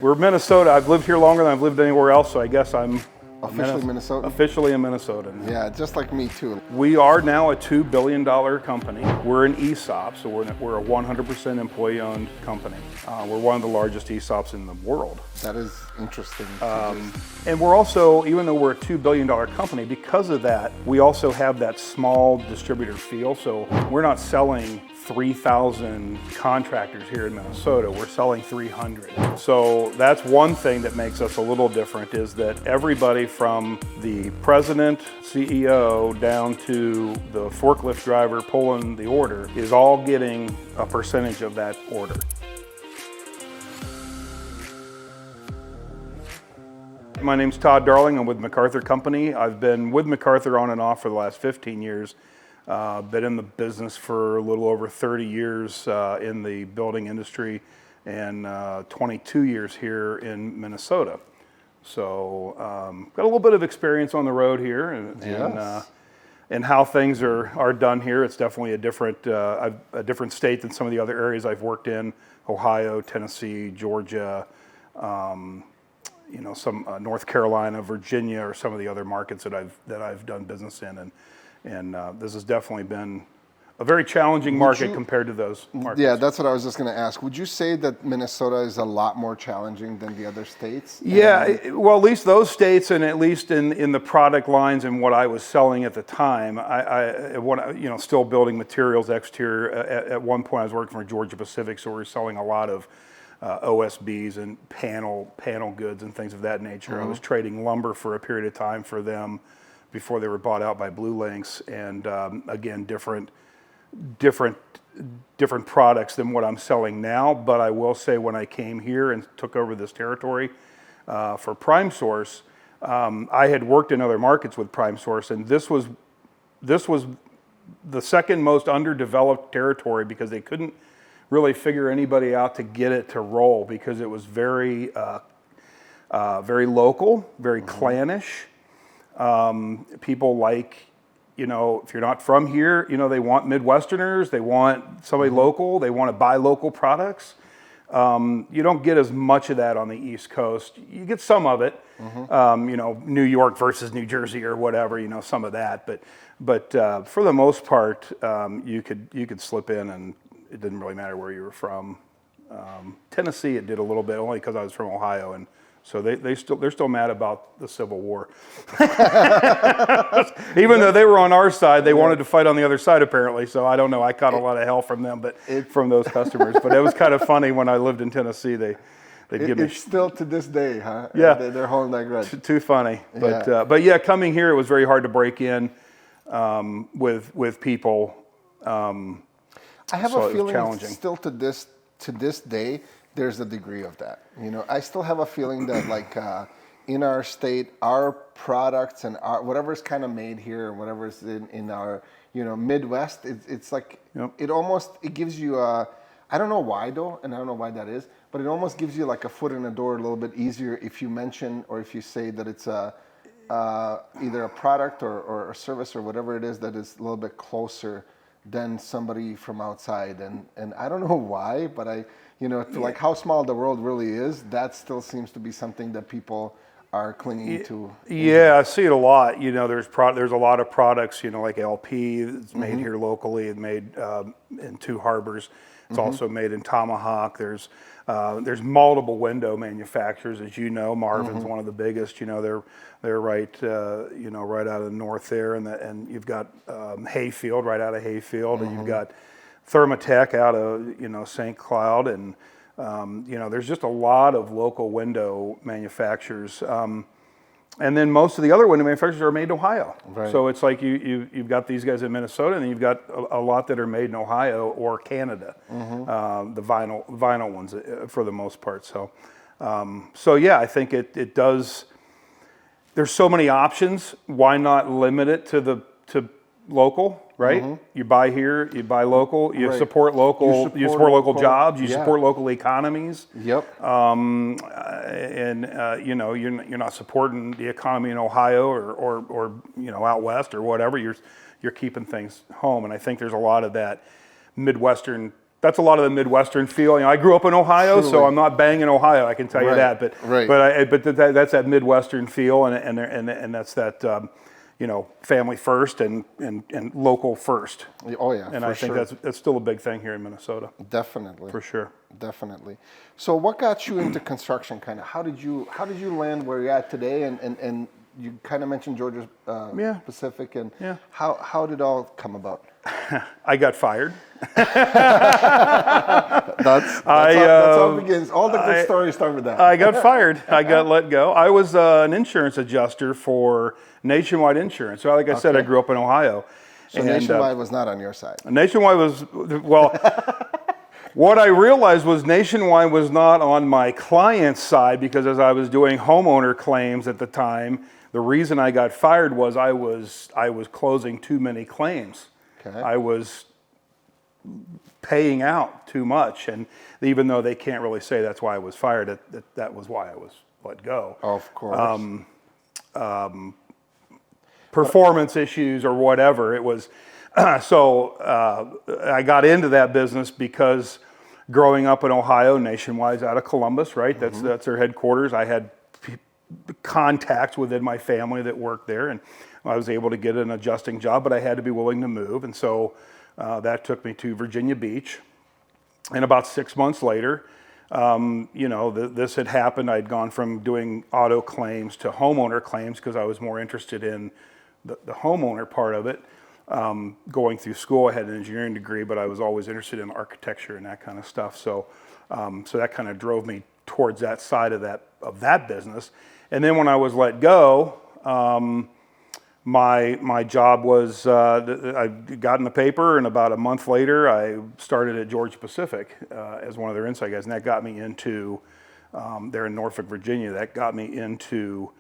We're Minnesota. I've lived here longer than I've lived anywhere else, so I guess I'm Officially Minnesotan? Officially a Minnesotan. Yeah, just like me too. We are now a $2 billion company. We're an ESOP, so we're a 100% employee-owned company. We're one of the largest ESOPs in the world. That is interesting. And we're also, even though we're a $2 billion company, because of that, we also have that small distributor feel. So we're not selling 3,000 contractors here in Minnesota, we're selling 300. So that's one thing that makes us a little different, is that everybody from the president, CEO, down to the forklift driver pulling the order is all getting a percentage of that order. My name's Todd Darling. I'm with MacArthur Company. I've been with MacArthur on and off for the last 15 years. Been in the business for a little over 30 years in the building industry, and 22 years here in Minnesota. So got a little bit of experience on the road here, and how things are done here. It's definitely a different state than some of the other areas I've worked in: Ohio, Tennessee, Georgia. Some North Carolina, Virginia, or some of the other markets that I've done business in, and this has definitely been a very challenging market compared to those markets. Yeah, that's what I was just going to ask. Would you say that Minnesota is a lot more challenging than the other states? Yeah, well, at least those states, and at least in the product lines and what I was selling at the time, still building materials exterior. At one point, I was working for Georgia Pacific, so we were selling a lot of OSBs and panel goods and things of that nature. Mm-hmm. I was trading lumber for a period of time for them before they were bought out by Blue Links, and again, different products than what I'm selling now. But I will say, when I came here and took over this territory for Prime Source, I had worked in other markets with Prime Source, and this was the second most underdeveloped territory, because they couldn't really figure anybody out to get it to roll, because it was very local, very clannish. People like, if you're not from here, they want Midwesterners, they want somebody local, they want to buy local products. You don't get as much of that on the East Coast. You get some of it, New York versus New Jersey or whatever, some of that. But for the most part, you could slip in, and it didn't really matter where you were from. Tennessee, it did a little bit, only because I was from Ohio, and so they're still mad about the Civil War. Even though they were on our side, they wanted to fight on the other side, apparently. So I don't know. I caught a lot of hell from them, from those customers. But it was kind of funny when I lived in Tennessee. They'd give me. It's still to this day, huh? Yeah, they're holding that grudge. Too funny. But yeah, coming here, it was very hard to break in with people. I have a feeling still to this day, there's a degree of that. I still have a feeling that in our state, our products and whatever's kind of made here, whatever's in our Midwest, it's like it gives you I don't know why though, and I don't know why that is, but it almost gives you like a foot in the door a little bit easier if you mention, or if you say that it's either a product or a service or whatever it is that is a little bit closer than somebody from outside, and I don't know why, but like how small the world really is, that still seems to be something that people are clinging to. Yeah, I see it a lot. There's a lot of products, like LP that's made here locally. It's made in Two Harbors. It's also made in Tomahawk. There's multiple window manufacturers, as you know. Marvin's one of the biggest. They're right right out of the north there, and you've got Hayfield right out of Hayfield, and you've got Thermatech out of St. Cloud, and there's just a lot of local window manufacturers. And then most of the other window manufacturers are made in Ohio. Right. So it's like you've got these guys in Minnesota, and then you've got a lot that are made in Ohio or Canada, the vinyl ones for the most part. So yeah, I think it does. There's so many options. Why not limit it to local? Right? You buy here, you buy local, you support local, you support local jobs, you support local economies. Yep. You're not supporting the economy in Ohio or out west or whatever. You're keeping things home, and I think there's a lot of that Midwestern that's a lot of the Midwestern feel. You know, I grew up in Ohio, so I'm not banging Ohio. I can tell you that. But that's that Midwestern feel, and that's that you know, family first and local first. Oh yeah, and I think that's still a big thing here in Minnesota. Definitely, for sure. Definitely. So, what got you into construction? Kind of, how did you land where you're at today? And you kind of mentioned Georgia Pacific, and how did it all come about? I got fired. That's how it begins. All the good stories start with that. I got fired. I got let go. I was an insurance adjuster for Nationwide Insurance. So like I said, I grew up in Ohio. So Nationwide was not on your side. Nationwide was, well, what I realized was Nationwide was not on my client's side, because as I was doing homeowner claims at the time, the reason I got fired was I was closing too many claims. Okay. I was paying out too much, and even though they can't really say that's why I was fired, that was why I was let go. Of course. Performance issues or whatever it was. So I got into that business because growing up in Ohio, Nationwide's out of Columbus, right? That's their headquarters. I had contacts within my family that worked there, and I was able to get an adjusting job, but I had to be willing to move. And so that took me to Virginia Beach. And about 6 months later, you know, this had happened. I'd gone from doing auto claims to homeowner claims because I was more interested in the homeowner part of it. Going through school, I had an engineering degree, but I was always interested in architecture and that kind of stuff. So, so that kind of drove me towards that side of that business. And then when I was let go, my job was, I got in the paper, and about a month later, I started at Georgia Pacific as one of their inside guys, and that got me into, they're in Norfolk, Virginia, that got me into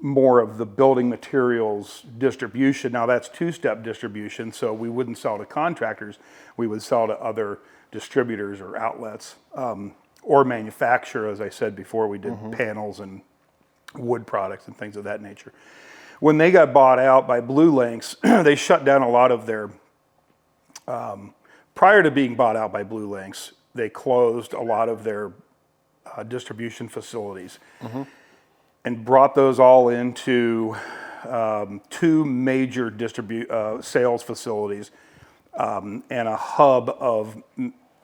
more of the building materials distribution. Now that's two-step distribution, so we wouldn't sell to contractors, we would sell to other distributors or outlets, or manufacturer. As I said before, we did panels and wood products and things of that nature. When they got bought out by Blue Links, they shut down a lot of their, prior to being bought out by Blue Links, they closed a lot of their distribution facilities and brought those all into two major sales facilities and a hub of,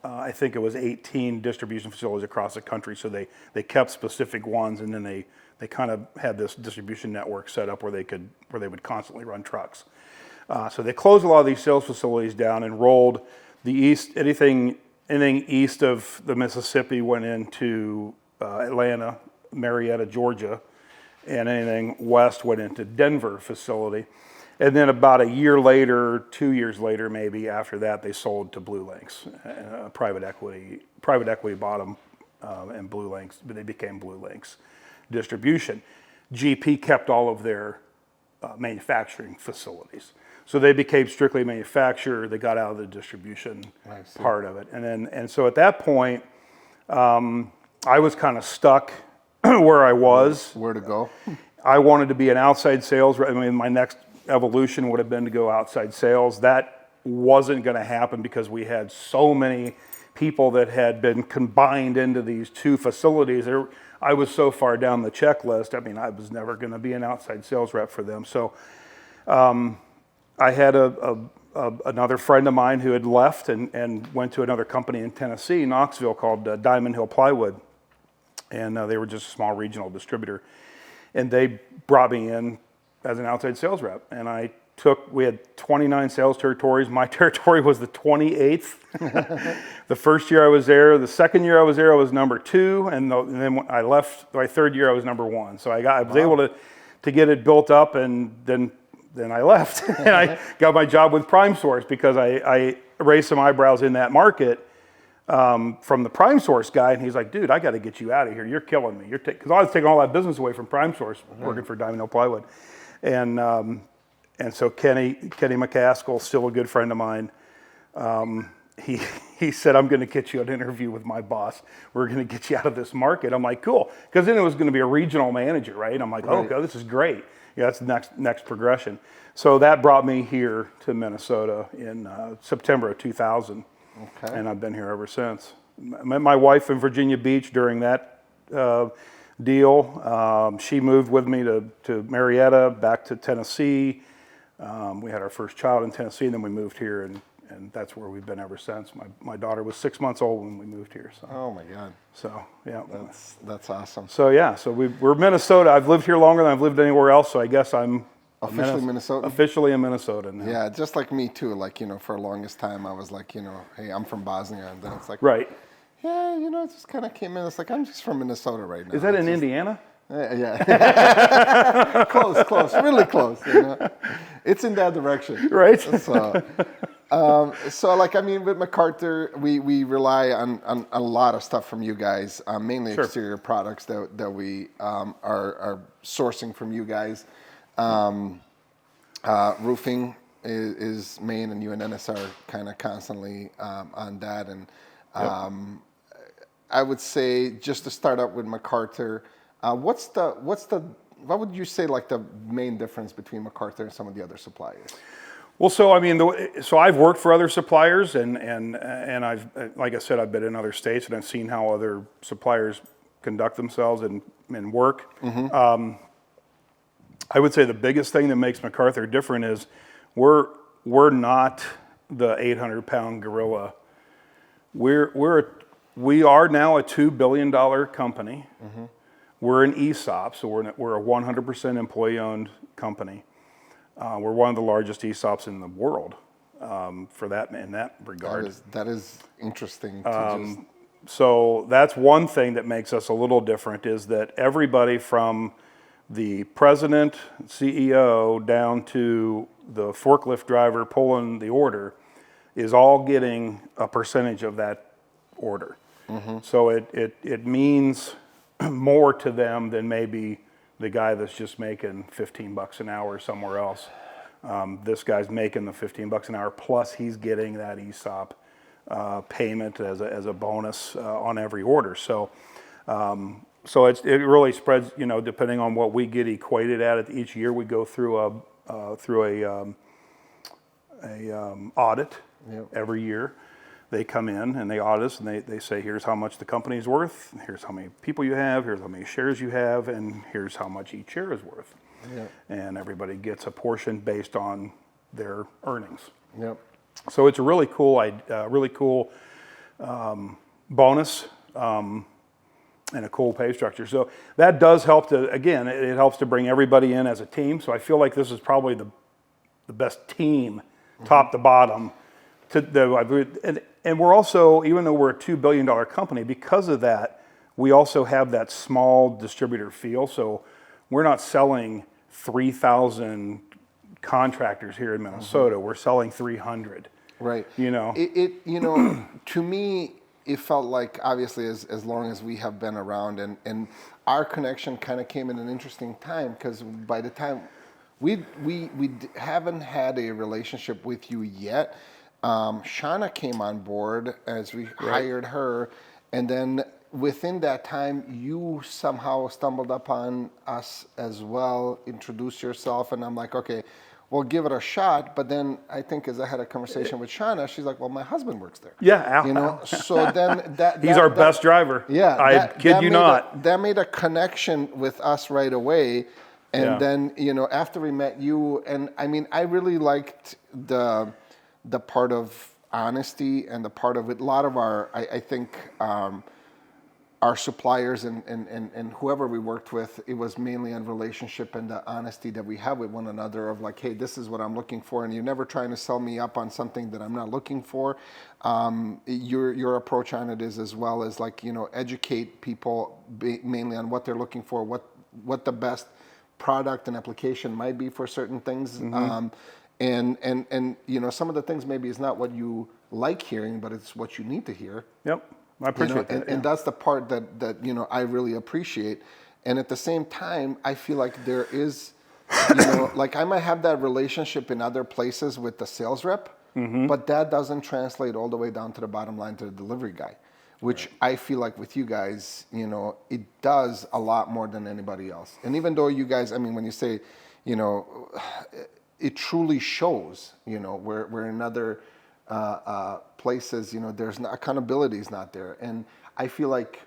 I think it was 18 distribution facilities across the country. So they kept specific ones, and then they kind of had this distribution network set up where they would constantly run trucks. So they closed a lot of these sales facilities down and rolled the east, anything east of the Mississippi went into Atlanta, Marietta, Georgia, and anything west went into Denver facility. And then about a year later, 2 years later, maybe after that, they sold to Blue Links, private equity bought them, and Blue Links, but they became Blue Links Distribution. GP kept all of their manufacturing facilities. So they became strictly manufacturer. They got out of the distribution part of it. And so at that point, I was kind of stuck where I was. Where to go? I wanted to be an outside sales rep. I mean, my next evolution would have been to go outside sales. That wasn't going to happen because we had so many people that had been combined into these two facilities. I was so far down the checklist. I mean, I was never going to be an outside sales rep for them. So I had another friend of mine who had left and went to another company in Tennessee, Knoxville, called Diamond Hill Plywood. And they were just a small regional distributor. And they brought me in as an outside sales rep. And we had 29 sales territories. My territory was the 28th. The first year I was there. The second year I was there, I was number 2. And then when I left, my third year I was number 1. So I was able to get it built up, and then I left. And I got my job with Prime Source because I raised some eyebrows in that market from the Prime Source guy. And he's like, dude, I got to get you out of here. You're killing me. Because I was taking all that business away from Prime Source, working for Diamond Hill Plywood. And so Kenny McCaskill, still a good friend of mine, he said, I'm going to get you an interview with my boss. We're going to get you out of this market. I'm like, cool. Because then it was going to be a regional manager, right? I'm like, okay, this is great. Yeah, that's the next progression. So that brought me here to Minnesota in September of 2000. Okay. And I've been here ever since. Met my wife in Virginia Beach during that deal. She moved with me to Marietta, back to Tennessee. We had our first child in Tennessee, and then we moved here, and that's where we've been ever since. My daughter was 6 months old when we moved here. So. Oh my God. So yeah. That's awesome. So yeah, so we're Minnesota. I've lived here longer than I've lived anywhere else, so I guess I'm Officially Minnesota? Officially in Minnesota now. Yeah, just like me too. Like, for the longest time I was like, hey, I'm from Bosnia, and then it's like, right. Yeah, it just kind of came in. It's like, I'm just from Minnesota right now. Is that in Indiana? Yeah. Close, really close. It's in that direction. Right. So like, with MacArthur, we rely on a lot of stuff from you guys, mainly Sure. exterior products that we are sourcing from you guys. Roofing is main, and you and Dennis are kind of constantly on that. And I would say, just to start up with MacArthur, what would you say like the main difference between MacArthur and some of the other suppliers? Well, so so I've worked for other suppliers, and I've, like I said, I've been in other states, and I've seen how other suppliers conduct themselves and work. Mm-hmm. I would say the biggest thing that makes MacArthur different is we're not the 800-pound gorilla. We are now a $2 billion company. Mm-hmm. We're an ESOP, so we're a 100% employee-owned company. We're one of the largest ESOPs in the world, for that in that regard. That is interesting. So that's one thing that makes us a little different, is that everybody from the president, CEO, down to the forklift driver pulling the order is all getting a percentage of that order. Mm-hmm. So it means more to them than maybe the guy that's just making $15 an hour somewhere else. This guy's making the $15 an hour, plus he's getting that ESOP payment as a bonus on every order. So it really spreads, depending on what we get equated at each year. We go through a audit every year. They come in and they audit us, and they say, here's how much the company's worth, here's how many people you have, here's how many shares you have, and here's how much each share is worth. Yep. And everybody gets a portion based on their earnings. Yep. So it's a really cool bonus and a cool pay structure. So that does help it helps to bring everybody in as a team. So I feel like this is probably the best team, mm-hmm. top to bottom. And we're also, even though we're a $2 billion company, because of that, we also have that small distributor feel. So we're not selling 3,000 contractors here in Minnesota. Mm-hmm. We're selling 300. Right. To me, it felt like, obviously, as long as we have been around, and our connection kind of came in an interesting time, because by the time we haven't had a relationship with you yet. Shauna came on board as we hired her, and then within that time, you somehow stumbled upon us as well, introduced yourself, and I'm like, okay, we'll give it a shot. But then I think as I had a conversation with Shauna, she's like, well, my husband works there. Yeah, So then he's our best driver. Yeah, I kid you not. That made a connection with us right away, and then after we met you, and I really liked the part of honesty and the part of it. A lot of our, I think, our suppliers and whoever we worked with, it was mainly on relationship and the honesty that we have with one another of like, hey, this is what I'm looking for, and you're never trying to sell me up on something that I'm not looking for. Your approach on it is as well as like, educate people mainly on what they're looking for, what the best product and application might be for certain things. Mm-hmm. And some of the things maybe is not what you like hearing, but it's what you need to hear. Yep, I appreciate that. And that's the part that I really appreciate. And at the same time, I feel like there is, like I might have that relationship in other places with the sales rep, mm-hmm. but that doesn't translate all the way down to the bottom line to the delivery guy, which I feel like with you guys, it does a lot more than anybody else. And even though you guys, when you say, it truly shows, we're another places, there's not, accountability is not there. And I feel like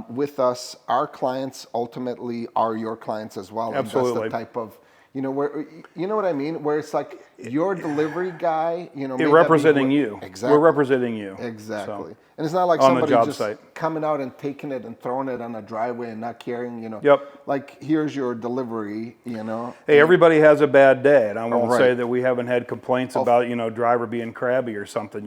with us, our clients ultimately are your clients as well. Absolutely. And that's the type of, where, you know what I mean? Where it's like your delivery guy, may representing you. Exactly. We're representing you. Exactly. So, and it's not like on the somebody job just site. coming out and taking it and throwing it on a driveway and not caring, Yep. Like, here's your delivery, Hey, everybody has a bad day, and I won't Right. say that we haven't had complaints about, driver being crabby or something,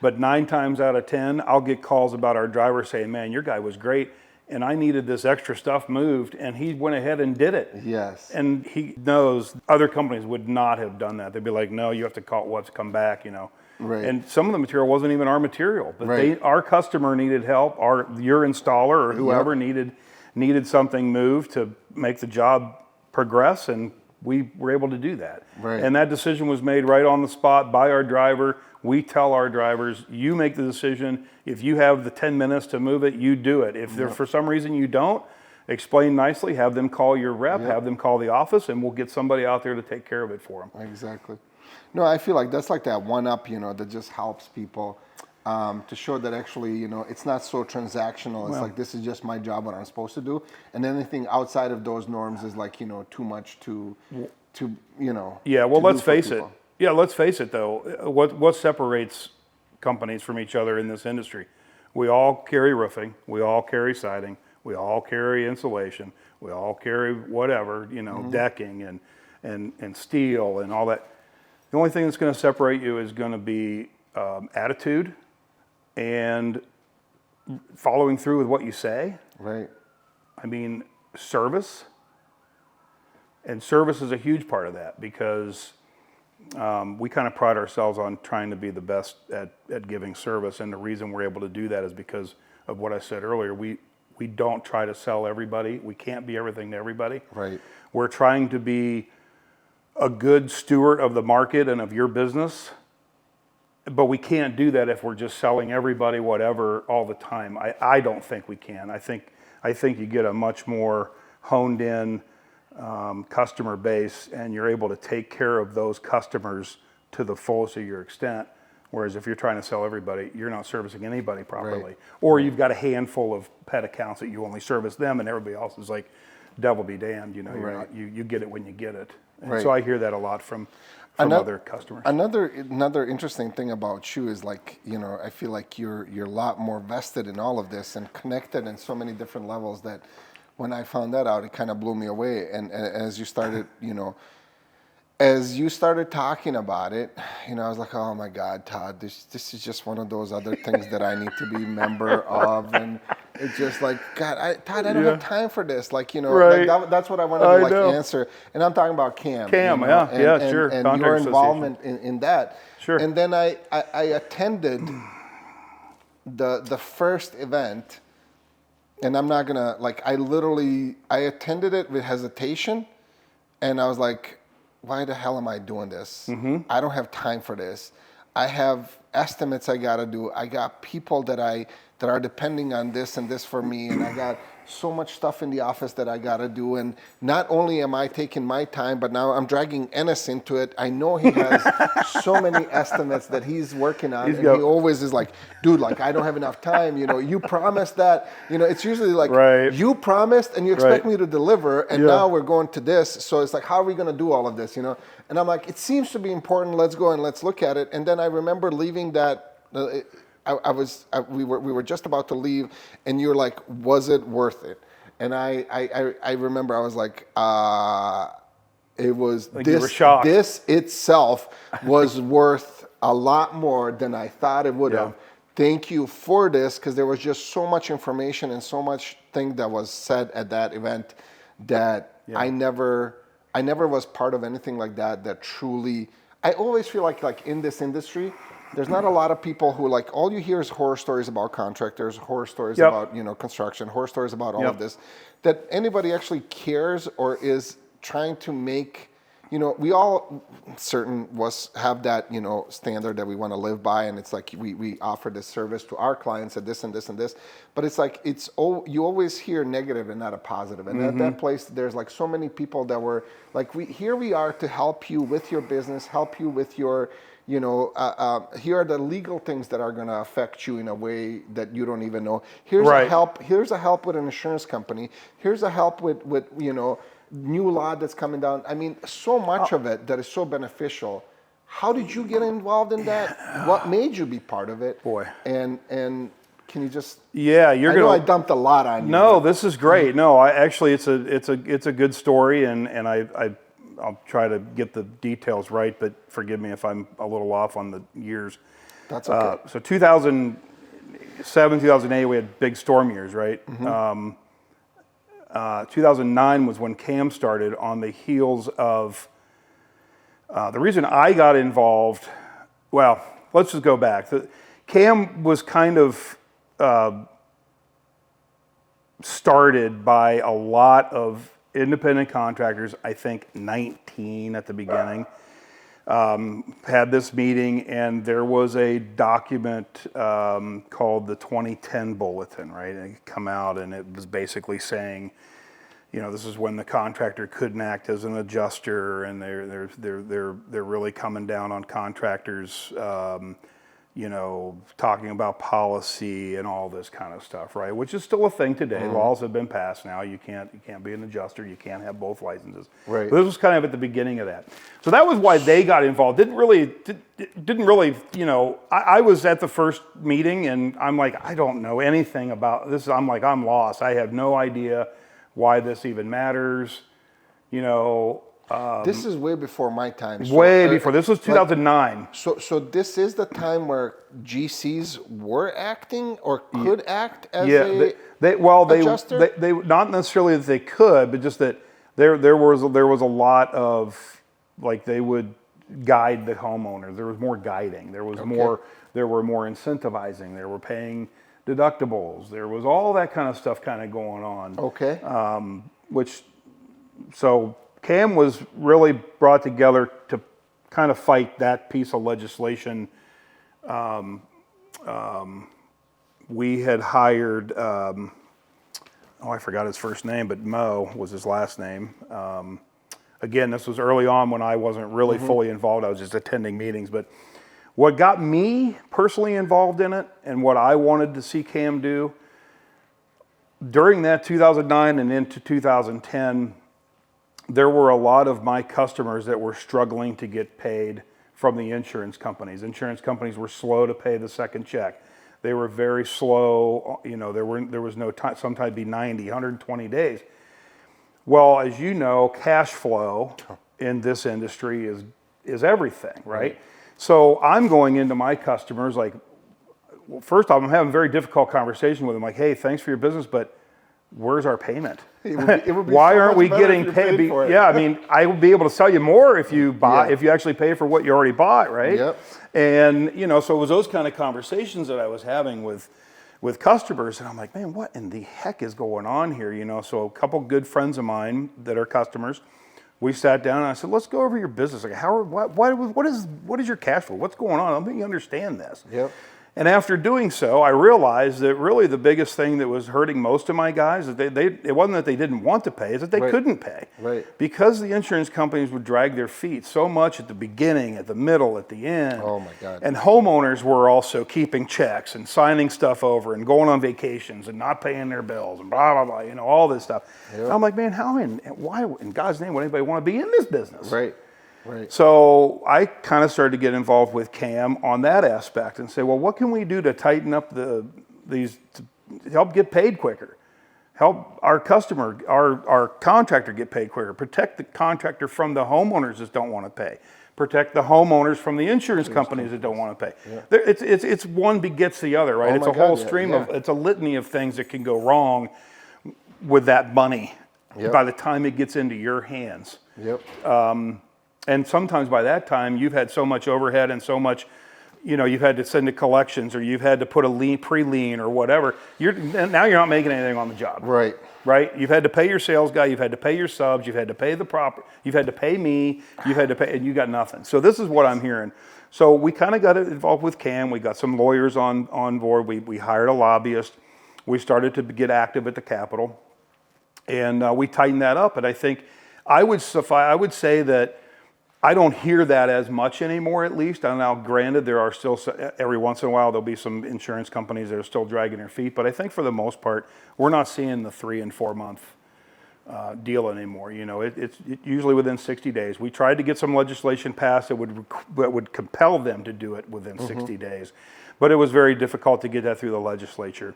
but 9 times out of 10, I'll get calls about our driver saying, man, your guy was great, and I needed this extra stuff moved, and he went ahead and did it. Yes. And he knows other companies would not have done that. They'd be like, no, you have to call what's come back, Right. And some of the material wasn't even our material, but Right. our customer needed help, your installer or whoever needed something moved to make the job progress, and we were able to do that. Right. And that decision was made right on the spot by our driver. We tell our drivers, you make the decision. If you have the 10 minutes to move it, you do it. If there, for some reason you don't, explain nicely, have them call your rep, have them call the office, and we'll get somebody out there to take care of it for them. Exactly. No, I feel like that's like that one up, that just helps people to show that actually, it's not so transactional. It's like, this is just my job, what I'm supposed to do. And anything outside of those norms is like, too much to Yeah, well, to let's do for face it. people. Yeah, let's face it though. What separates companies from each other in this industry? We all carry roofing, we all carry siding, we all carry insulation, we all carry whatever, decking and steel and all that. The only thing that's going to separate you is going to be attitude and following through with what you say. Right. I mean, service. And service is a huge part of that because we kind of pride ourselves on trying to be the best at giving service. And the reason we're able to do that is because of what I said earlier. We don't try to sell everybody. We can't be everything to everybody. Right. We're trying to be a good steward of the market and of your business, but we can't do that if we're just selling everybody whatever all the time. I don't think we can. I think you get a much more honed in customer base, and you're able to take care of those customers to the fullest of your extent. Whereas if you're trying to sell everybody, you're not servicing anybody properly. Right. Or you've got a handful of pet accounts that you only service them, and everybody else is like, devil be damned. You're Right. not, you get it when you get it. And Right. so I hear that a lot from other customers. Another interesting thing about you is like, I feel like you're a lot more vested in all of this and connected in so many different levels that when I found that out, it kind of blew me away. And as you started, talking about it, I was like, oh my God, Todd, this is just one of those other things that I need to be member of. And it's just like, God, Todd, I don't have time for this. Like, Right. like that's what I wanted to answer. And I'm talking about Cam. Sure. And Contract your association. involvement in that. Sure. And then I attended the first event, and I'm not gonna, like, I attended it with hesitation, and I was like, why the hell am I doing this? Mm-hmm. I don't have time for this. I have estimates I gotta do. I got people that are depending on this and this for me, and I got so much stuff in the office that I gotta do. And not only am I taking my time, but now I'm dragging Ennis into it. I know he has so many estimates that he's working on, and he always is like, dude, like, I don't have enough time. You promised that. It's usually like, Right. you promised and you expect Right. me to deliver, and now we're going to this. So it's like, how are we gonna do all of this? And I'm like, it seems to be important. Let's go and let's look at it. And then I remember leaving that. We were just about to leave, and you're like, was it worth it? And I remember I was like, it was, like you were shocked. This itself was worth a lot more than I thought it would have. Thank you for this, because there was just so much information and so much thing that was said at that event that I never was part of anything like that truly. I always feel like in this industry, there's not a lot of people who, like, all you hear is horror stories about contractors, horror stories about, construction, horror stories about all of this, that anybody actually cares or is trying to make, we all certain was have that, standard that we want to live by. And it's like, we offer this service to our clients at this and this and this, but it's like, you always hear negative and not a positive. And at that place, there's like so many people that were like, here we are to help you with your business, help you with your, here are the legal things that are going to affect you in a way that you don't even know. Here's Right. a help. Here's a help with an insurance company. Here's a help with new law that's coming down. I mean, so much of it that is so beneficial. How did you get involved in that? What made you be part of it? Boy. And can you just? Yeah, I know I dumped a lot on you. No, this is great. No, I actually it's a good story, and I'll try to get the details right, but forgive me if I'm a little off on the years. That's okay. So 2007, 2008, we had big storm years, right? 2009 was when CAM started on the heels of, the reason I got involved, well, let's just go back. CAM was kind of started by a lot of independent contractors, I think 19 at the beginning, had this meeting, and there was a document called the 2010 Bulletin, right? And it come out, and it was basically saying, this is when the contractor couldn't act as an adjuster, and they're really coming down on contractors, talking about policy and all this kind of stuff, right? Which is still a thing today. Laws have been passed now. You can't be an adjuster. You can't have both licenses. Right. But this was kind of at the beginning of that. So that was why they got involved. Didn't really. I was at the first meeting, and I'm like, I don't know anything about this. I'm like, I'm lost. I have no idea why this even matters. This is way before my time. Way before. This was 2009. So this is the time where GCs were acting or could act as adjuster? They not necessarily that they could, but just that there was a lot of, like, they would guide the homeowner. There was more guiding. There was more incentivizing. They were paying deductibles. There was all that kind of stuff kind of going on. Okay. So CAM was really brought together to kind of fight that piece of legislation. We had hired, I forgot his first name, but Mo was his last name. Again, this was early on when I wasn't really fully involved. I was just attending meetings. But what got me personally involved in it, and what I wanted to see CAM do, during that 2009 and into 2010, there were a lot of my customers that were struggling to get paid from the insurance companies. Insurance companies were slow to pay the second check. They were very slow. There was no time. Sometimes it'd be 90, 120 days. Well, as you know, cash flow in this industry is everything, right? So I'm going into my customers like, well, first off, I'm having a very difficult conversation with them. Like, hey, thanks for your business, but where's our payment? It would be Why so aren't we much better getting if you paid for it. Yeah, I mean, I would be able to sell you more if you buy, if you actually pay for what you already bought, right? Yep. And so it was those kind of conversations that I was having with customers, and I'm like, man, what in the heck is going on here? So a couple good friends of mine that are customers, we sat down and I said, let's go over your business. Like, what is your cash flow? What's going on? I don't think you understand this. Yep. And after doing so, I realized that really the biggest thing that was hurting most of my guys is it wasn't that they didn't want to pay, it's that they couldn't pay. Right. Because the insurance companies would drag their feet so much at the beginning, at the middle, at the end. Oh my God. And homeowners were also keeping checks and signing stuff over and going on vacations and not paying their bills and blah, blah, blah, all this stuff. Yep. I'm like, man, why in God's name would anybody want to be in this business? Right. Right. So I kind of started to get involved with CAM on that aspect and say, well, what can we do to tighten up these to help get paid quicker, help our customer, our contractor get paid quicker, protect the contractor from the homeowners that don't want to pay, protect the homeowners from the insurance companies that don't want to pay. Yeah. It's one begets the other, right? It's a whole stream of, it's a litany of things that can go wrong with that money by the time it gets into your hands. Yep. And sometimes by that time, you've had so much overhead and so much, you've had to send to collections, or you've had to put a pre-lien or whatever. Now you're not making anything on the job. Right. Right? You've had to pay your sales guy, you've had to pay your subs, you've had to pay you've had to pay me, you've had to pay, and you got nothing. So this is what I'm hearing. So we kind of got involved with CAM. We got some lawyers on board. We hired a lobbyist. We started to get active at the Capitol. And we tightened that up. And I think I would say that I don't hear that as much anymore, at least. And now, granted, there are still, every once in a while, there'll be some insurance companies that are still dragging their feet. But I think for the most part, we're not seeing the 3 and 4 month deal anymore. You know, it's usually within 60 days. We tried to get some legislation passed that would compel them to do it within 60 days. But it was very difficult to get that through the legislature,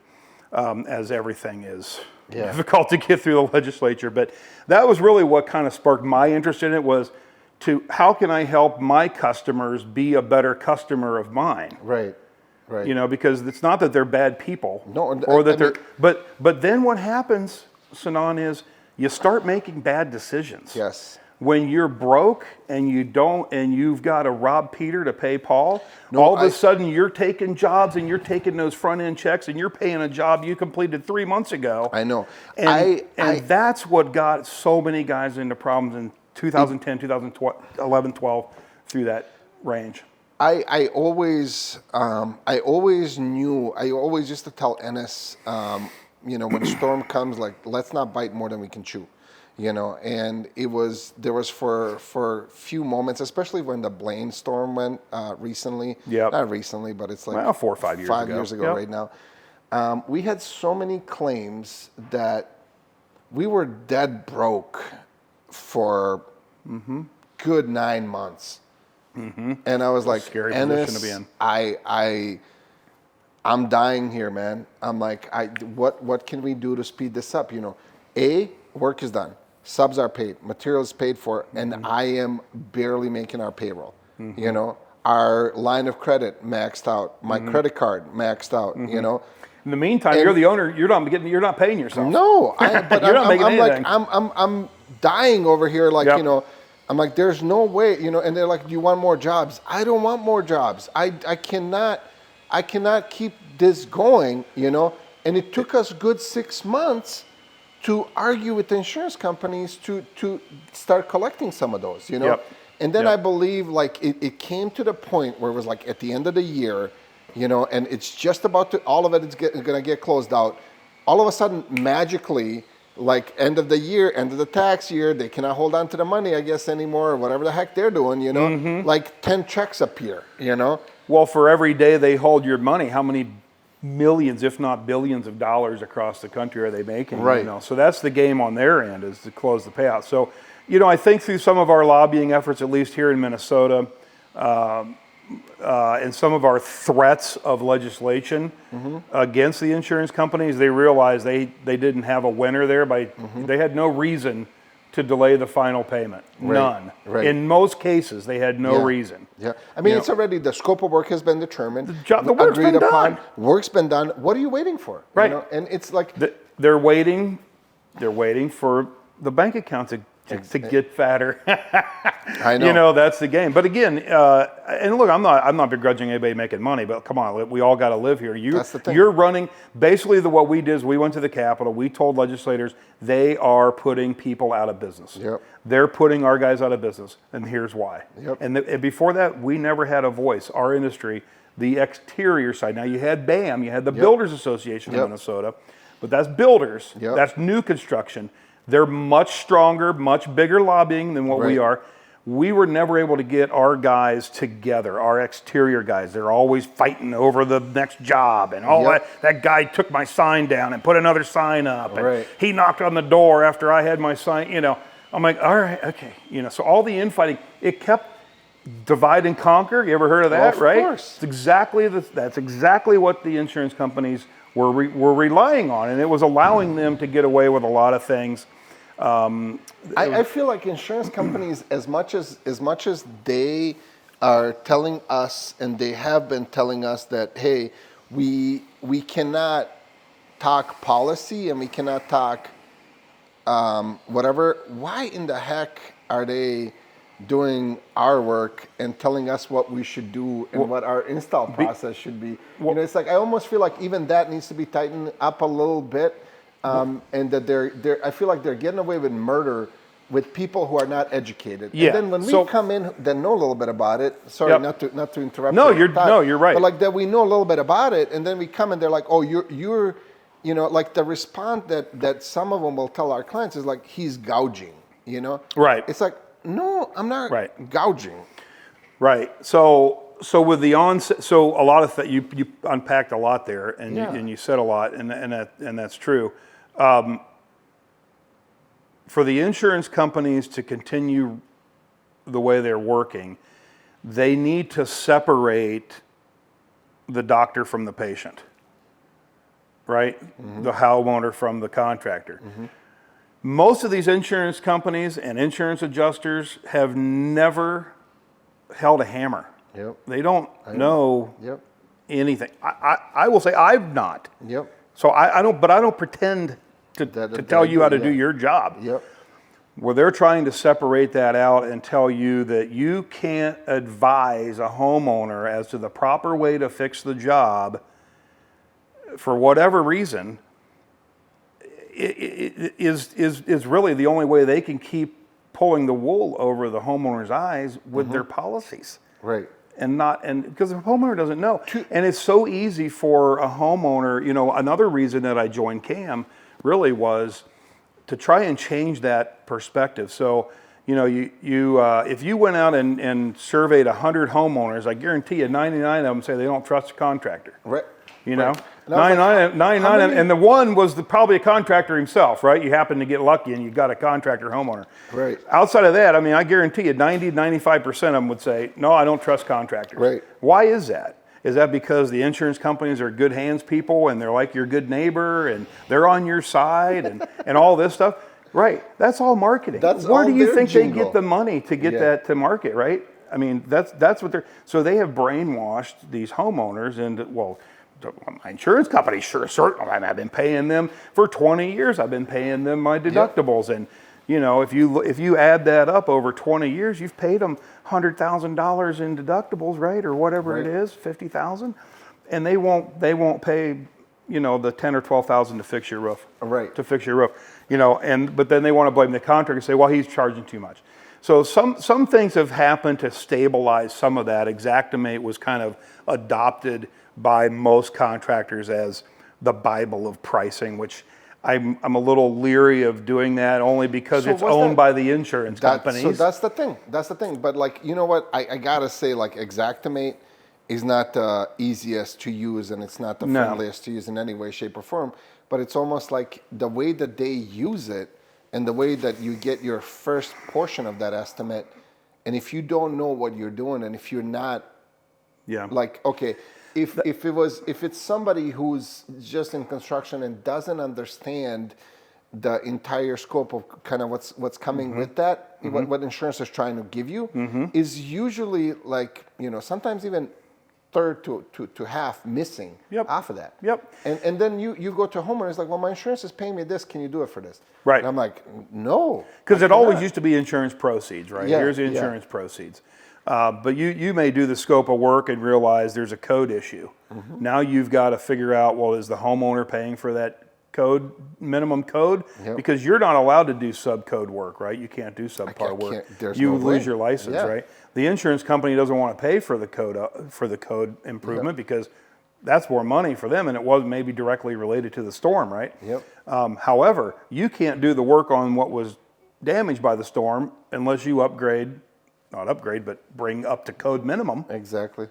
as everything is difficult to get through the legislature. But that was really what kind of sparked my interest in it, was to how can I help my customers be a better customer of mine? Right. You know, because it's not that they're bad people, No, or that they're. But then what happens, Sinan, is you start making bad decisions. Yes. When you're broke and you've got to rob Peter to pay Paul, all of a sudden you're taking jobs and you're taking those front end checks and you're paying a job you completed 3 months ago. I know. And that's what got so many guys into problems in 2010, 2011, 12, through that range. I always used to tell Ennis, you know, when storm comes, like, let's not bite more than we can chew, you know. And there was for a few moments, especially when the Blaine storm went recently. Yeah. Not recently, but it's like 4 or 5 years ago. 5 years ago right now. We had so many claims that we were dead broke for good 9 months. And I was like, scary Ennis, position to be in. I'm dying here, man. I'm like, what can we do to speed this up? You know, work is done, subs are paid, materials paid for, and I am barely making our payroll. You know, our line of credit maxed out, my credit card maxed out. You know. In the meantime, you're the owner. You're not paying yourself. No, but you're not making anything. Like, I'm dying over here. Like, you know, I'm like, there's no way, you know. And they're like, do you want more jobs? I don't want more jobs. I cannot keep this going, you know. And it took us good 6 months to argue with the insurance companies to start collecting some of those, you know. And then I believe, like, it came to the point where it was like at the end of the year, you know, and it's just about to, all of it is going to get closed out. All of a sudden, magically, like end of the year, end of the tax year, they cannot hold on to the money, I guess, anymore, or whatever the heck they're doing, you know. Like 10 checks appear, you know. Well, for every day they hold your money, how many millions, if not billions of dollars across the country are they making? Right. You know? So that's the game on their end, is to close the payout. So, you know, I think through some of our lobbying efforts, at least here in Minnesota, and some of our threats of legislation against the insurance companies, they realized they didn't have a winner there. They had no reason to delay the final payment. None. Right. In most cases, they had no reason. Yeah. I mean, it's already, the scope of work has been determined. The work's been done. Work's been done. What are you waiting for? Right. You know? And it's like... They're waiting for the bank account to get fatter. I know. You know, that's the game. But again, and look, I'm not begrudging anybody making money, but come on, we all got to live here. That's the thing. You're running, basically what we did is we went to the Capitol, we told legislators they are putting people out of business. They're putting our guys out of business, and here's why. And before that, we never had a voice. Our industry, the exterior side. Now you had BAM, you had the Builders Association of Minnesota, but that's builders, that's new construction. They're much stronger, much bigger lobbying than what we are. We were never able to get our guys together, our exterior guys. They're always fighting over the next job. And that guy took my sign down and put another sign up. And he knocked on the door after I had my sign, you know. I'm like, all right, okay. You know, so all the infighting, it kept divide and conquer. You ever heard of that, right? Of course. That's exactly what the insurance companies were relying on. And it was allowing them to get away with a lot of things. I feel like insurance companies, as much as they are telling us, and they have been telling us that, hey, we cannot talk policy and we cannot talk whatever. Why in the heck are they doing our work and telling us what we should do and what our install process should be? You know, it's like I almost feel like even that needs to be tightened up a little bit. And that I feel like they're getting away with murder with people who are not educated. And then when we come in that know a little bit about it, sorry, not to interrupt. No, you're right. But like that we know a little bit about it, and then we come and they're like, oh, you're you know, like the response that some of them will tell our clients is like, he's gouging, you know? Right. It's like, No, I'm not Right. gouging. Right. So with the onset, so a lot of you unpacked a lot there, and Yeah. you said a lot, and that's true. For the insurance companies to continue the way they're working, they need to separate the doctor from the patient, right? The homeowner from the contractor. Most of these insurance companies and insurance adjusters have never held a hammer. Yep. They don't know Yep. anything. I will say I've not. Yep. So I don't pretend to tell you how to do yeah. your job. Yep. Where they're trying to separate that out and tell you that you can't advise a homeowner as to the proper way to fix the job for whatever reason is really the only way they can keep pulling the wool over the homeowner's eyes with their policies. Right. And because the homeowner doesn't know. And it's so easy for a homeowner, another reason that I joined CAM really was to try and change that perspective. So, if you went out and surveyed 100 homeowners, I guarantee you 99 of them say they don't trust a contractor. Right. You know, Right. 99, and the one was probably a contractor himself, right? You happen to get lucky and you got a contractor homeowner. Right. Outside of that, I mean, I guarantee you 95% of them would say, no, I don't trust contractors. Right. Why is that? Is that because the insurance companies are good hands people and they're like your good neighbor and they're on your side and all this stuff? Right. That's all marketing. That's Where all do you their think jingle. they get the money to get that to market, right? I mean, that's what they're, so they have brainwashed these homeowners into, well, my insurance company, certainly, I've been paying them for 20 years. I've been paying them my deductibles. Yep. And, if you add that up over 20 years, you've paid them $100,000 in deductibles, right? Or whatever it is, 50,000. And they won't pay, the 10 or 12,000 to fix your roof. Right. To fix your roof, but then they want to blame the contractor and say, well, he's charging too much. So some things have happened to stabilize some of that. Xactimate was kind of adopted by most contractors as the Bible of pricing, which I'm a little leery of doing that only because it's owned by the insurance companies. So that's the thing. That's the thing. But you know what? I gotta say, Xactimate is not the easiest to use and it's not the friendliest to use in any way, shape, or form. But it's almost like the way that they use it and the way that you get your first portion of that estimate. And if you don't know what you're doing and if you're not okay, if it's somebody who's just in construction and doesn't understand the entire scope of kind of what's coming with that, what insurance is trying to give you, is usually sometimes even third to half missing off of that. Yep. And then you go to a homeowner, it's like, well, my insurance is paying me this. Can you do it for this? Right. And I'm like, no. Because it always used to be insurance proceeds, right? Yeah, Here's the insurance proceeds. But you may do the scope of work and realize there's a code issue. Now you've got to figure out, well, is the homeowner paying for that minimum code? Yep. Because you're not allowed to do subcode work, right? You can't do subpar work. You lose your license, right? The insurance company doesn't want to pay for the code improvement because that's more money for them, and it was maybe directly related to the storm, right? Yep. However, you can't do the work on what was damaged by the storm unless you not upgrade, but bring up to code minimum. Exactly.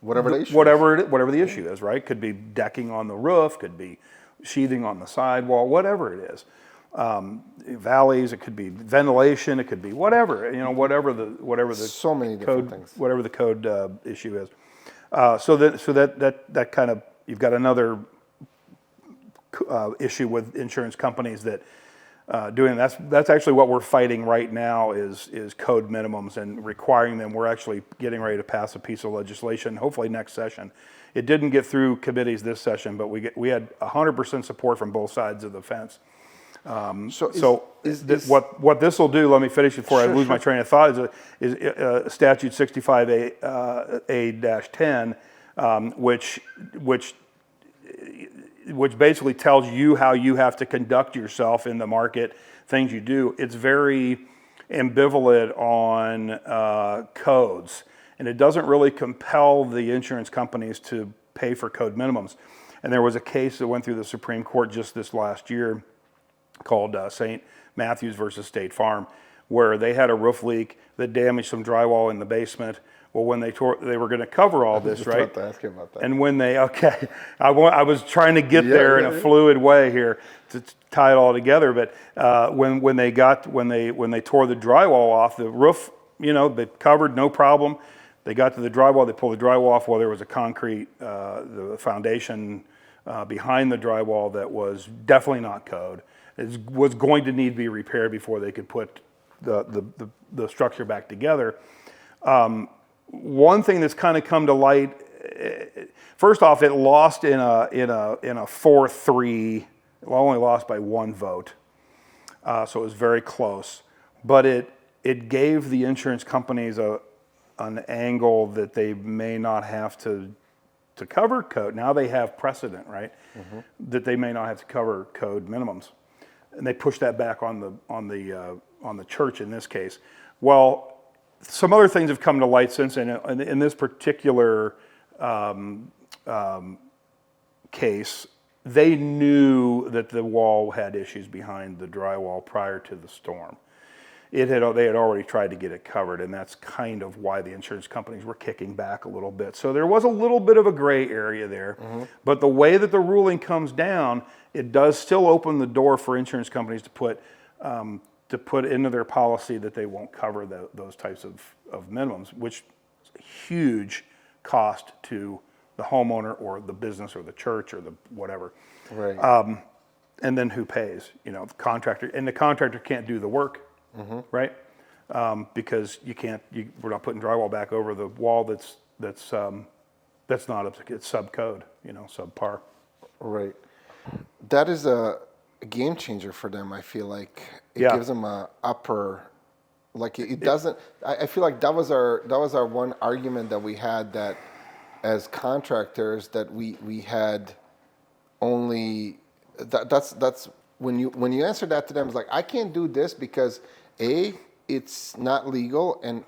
Whatever the issue is, right? Could be decking on the roof, could be sheathing on the sidewall, whatever it is. Valleys, it could be ventilation, it could be whatever, whatever the so many different things. Whatever the code issue is. So that kind of, you've got another issue with insurance companies that doing that's actually what we're fighting right now is code minimums and requiring them. We're actually getting ready to pass a piece of legislation, hopefully next session. It didn't get through committees this session, but we had 100% support from both sides of the fence. What this will do, let me finish before I lose my train of thought, is statute 65A-10, which basically tells you how you have to conduct yourself in the market, things you do. It's very ambivalent on codes, and it doesn't really compel the insurance companies to pay for code minimums. And there was a case that went through the Supreme Court just this last year called St. Matthews versus State Farm, where they had a roof leak that damaged some drywall in the basement. Well, when they were going to cover all this, right? I was about to ask you about that. And when I was trying to get there in a fluid way here to tie it all together. But when they tore the drywall off, the roof, they covered, no problem. They got to the drywall, they pulled the drywall off. Well, there was a concrete, the foundation behind the drywall that was definitely not code. It was going to need to be repaired before they could put the structure back together. One thing that's kind of come to light, first off, it lost in a 4-3. It only lost by 1 vote, so it was very close. But it gave the insurance companies an angle that they may not have to cover code. Now they have precedent, right? Mm-hmm. That they may not have to cover code minimums, and they pushed that back on the church in this case. Well, some other things have come to light since, and in this particular case, they knew that the wall had issues behind the drywall prior to the storm. They had already tried to get it covered, and that's kind of why the insurance companies were kicking back a little bit. So there was a little bit of a gray area there, mm-hmm. But the way that the ruling comes down, it does still open the door for insurance companies to put into their policy that they won't cover those types of minimums, which is a huge cost to the homeowner or the business or the church or the whatever. Right. And then who pays? The contractor, and the contractor can't do the work, mm-hmm. Right? Because we're not putting drywall back over the wall that's not up to, it's subcode, subpar. Right. That is a game changer for them. I feel like it gives them a upper, like it doesn't. I feel like that was our one argument that we had, that as contractors that we had only that's when you answer that to them, it's like, I can't do this because it's not legal, and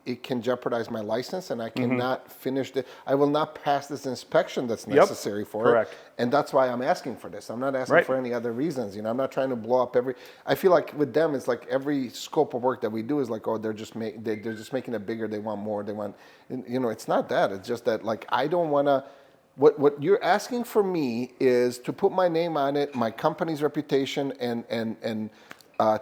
it can jeopardize my license, and I cannot finish I will not pass this inspection that's necessary for it. And that's why I'm asking for this. I'm not asking for any other reasons. I'm not trying to blow up I feel like with them, it's like every scope of work that we do is like, oh, they're just making it bigger. They want more. They want, it's not that. It's just that, like, I don't want to. What you're asking for me is to put my name on it, my company's reputation, and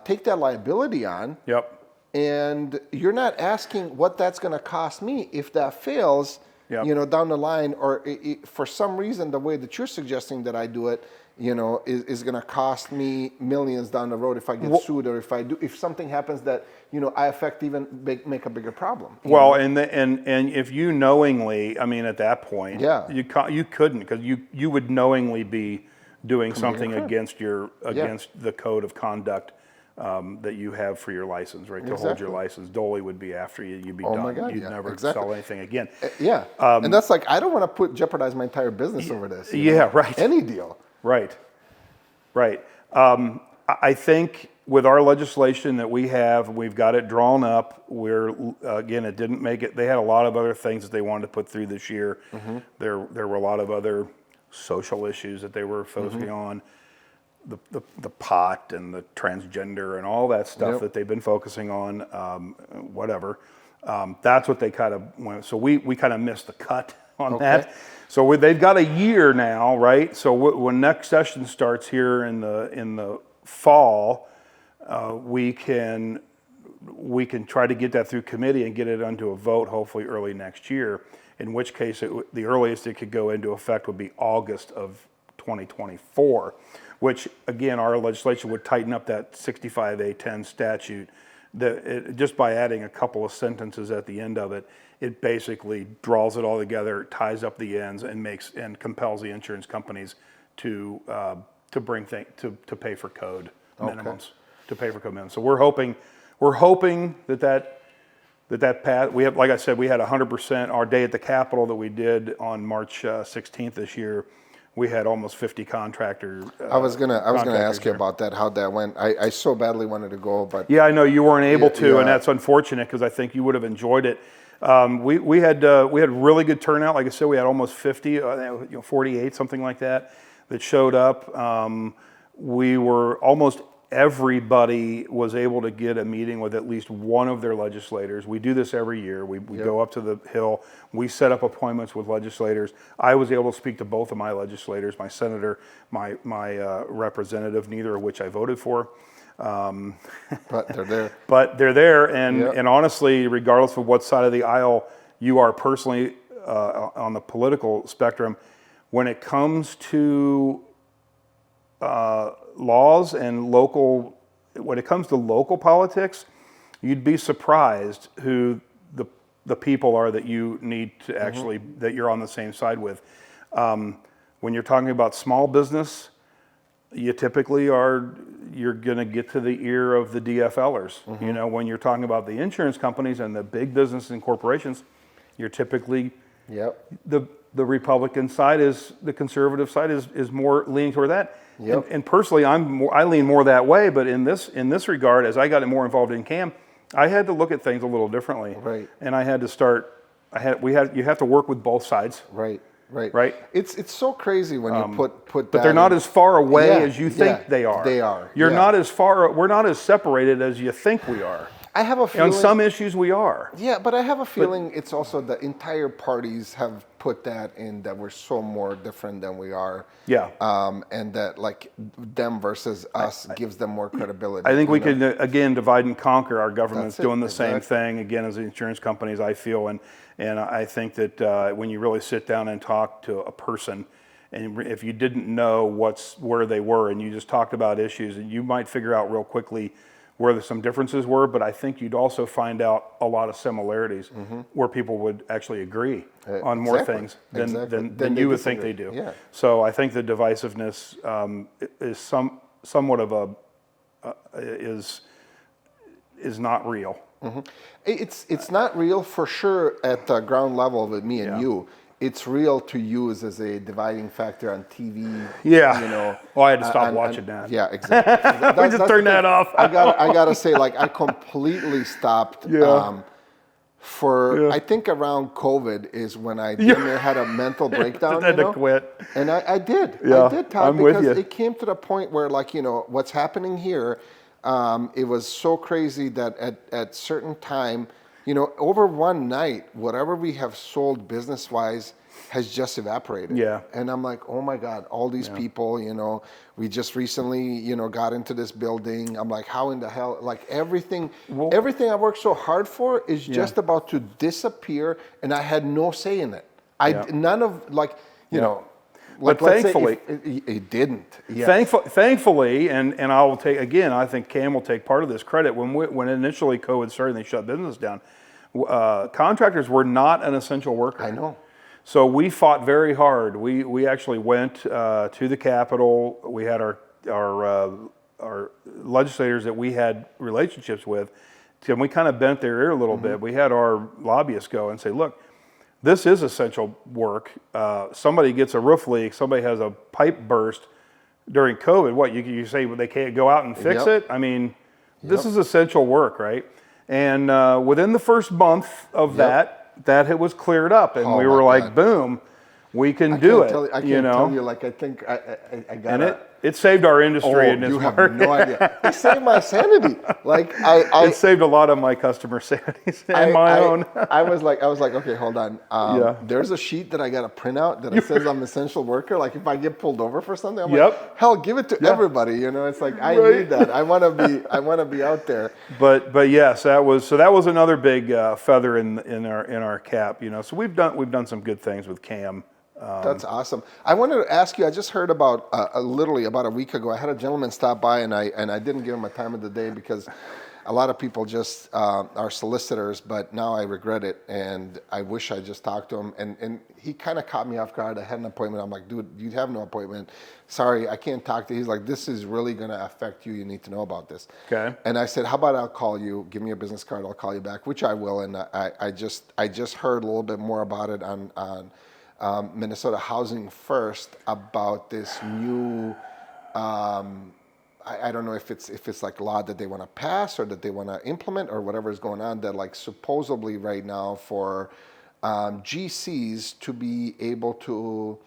take that liability on. Yep. And you're not asking what that's going to cost me if that fails, down the line, or for some reason the way that you're suggesting that I do it, is going to cost me millions down the road if I get sued, or if something happens that I affect even make a bigger problem. Well, and if you knowingly, at that point, you couldn't, because you would knowingly be doing something against the code of conduct that you have for your license, right? To hold your license. Dolly would be after you. You'd be done. My God, You'd never sell anything again. And that's like, I don't want to jeopardize my entire business over this. Right. Any deal. Right. I think with our legislation that we've got it drawn up. It didn't make it. They had a lot of other things that they wanted to put through this year. Mm-hmm. There were a lot of other social issues that they were focusing on. The pot and the transgender and all that stuff that they've been focusing on, whatever. That's what they kind of went. So we kind of missed the cut on that. So they've got a year now, right? So when next session starts here in the fall, we can try to get that through committee and get it onto a vote hopefully early next year. In which case, the earliest it could go into effect would be August of 2024. Which, again, our legislation would tighten up that 65A10 statute. Just by adding a couple of sentences at the end of it, it basically draws it all together, ties up the ends, and compels the insurance companies to pay for code minimums. To pay for code minimums. So we're hoping that path. We have, like I said, we had 100%. Our day at the Capitol that we did on March 16th this year. We had almost 50 contractors. I was gonna ask you about that, how that went. I so badly wanted to go, but I know you weren't able to, and that's unfortunate because I think you would have enjoyed it. We had really good turnout. Like I said, we had almost 50, 48, something like that showed up. We were almost everybody was able to get a meeting with at least one of their legislators. We do this every year. We go up to the Hill. We set up appointments with legislators. I was able to speak to both of my legislators, my senator, my representative, neither of which I voted for. But they're there. But they're there, and honestly, regardless of what side of the aisle you are personally on the political spectrum, when it comes to laws and when it comes to local politics, you'd be surprised who the people are that you need to actually, that you're on the same side with. When you're talking about small business, you're going to get to the ear of the DFLers. You know, when you're talking about the insurance companies and the big businesses and corporations, you're typically, the Republican side the conservative side is more leaning toward that. And personally, I lean more that way. But in this regard, as I got more involved in CAM, I had to look at things a little differently. Right. And I had to start. You have to work with both sides. Right. Right. It's so crazy when you put that. But they're not as far away as you think they are. They are. You're not as far. We're not as separated as you think we are. I have a feeling. On some issues, we are. Yeah, but I have a feeling it's also the entire parties have put that in, that we're so more different than we are. Yeah. And that like them versus us gives them more credibility. I think we could again divide and conquer. Our government's doing the same thing again as the insurance companies. I feel and I think that when you really sit down and talk to a person, and if you didn't know where they were, and you just talked about issues, you might figure out real quickly where some differences were, but I think you'd also find out a lot of similarities where people would actually agree on more things than you would think they do. Yeah. So I think the divisiveness is somewhat of is not real. It's not real for sure at the ground level with me and you. It's real to use as a dividing factor on TV. Yeah. You know. Well, I had to stop watching that. Yeah, exactly. We just turned that off. I gotta say, like, I completely stopped. I think around COVID is when I had a mental breakdown. I had to quit. And I did. Yeah, I did, Todd, I'm with because you. it came to the point where, like, you know, what's happening here, it was so crazy that at certain time, you know, over one night, whatever we have sold business-wise has just evaporated. Yeah. And I'm like, oh my God, all these people, you know, we just recently, you know, got into this building. I'm like, how in the hell, like everything I worked so hard for is just about to disappear, and I had no say in it. None of, like, you know. But thankfully, it didn't. Yes. Thankfully, and I will take, again, I think Cam will take part of this credit. When initially COVID started and they shut business down, contractors were not an essential worker. I know. So we fought very hard. We actually went to the Capitol. We had our legislators that we had relationships with, and we kind of bent their ear a little bit. We had our lobbyists go and say, look, this is essential work. Somebody gets a roof leak, somebody has a pipe burst during COVID. What, you say they can't go out and fix it? I mean, this is essential work, right? And within the first month of that it was cleared up, and we were like, boom, we can do it. I can't tell you, like, I think I got it. It saved our industry in this market. You have no idea. It saved my sanity. Like it saved a lot of my customer sanities and my own. I was like, okay, hold on. There's a sheet that I got to print out that it says I'm essential worker. Like if I get pulled over for something, I'm like, hell, give it to everybody. You know, it's like I need that. I want to be out there. But yes, that was another big feather in our cap. You know, so we've done some good things with CAM. That's awesome. I wanted to ask you, I just heard about, literally about a week ago, I had a gentleman stop by and I didn't give him a time of the day because a lot of people just are solicitors, but now I regret it and I wish I just talked to him. And he kind of caught me off guard. I had an appointment. I'm like, dude, you have no appointment. Sorry, I can't talk to you. He's like, this is really going to affect you. You need to know about this. Okay. And I said, how about I'll call you, give me your business card, I'll call you back, which I will. And I just heard a little bit more about it on Minnesota Housing First about this new, I don't know if it's like law that they want to pass or that they want to implement or whatever is going on, that like supposedly right now for GCs to be able to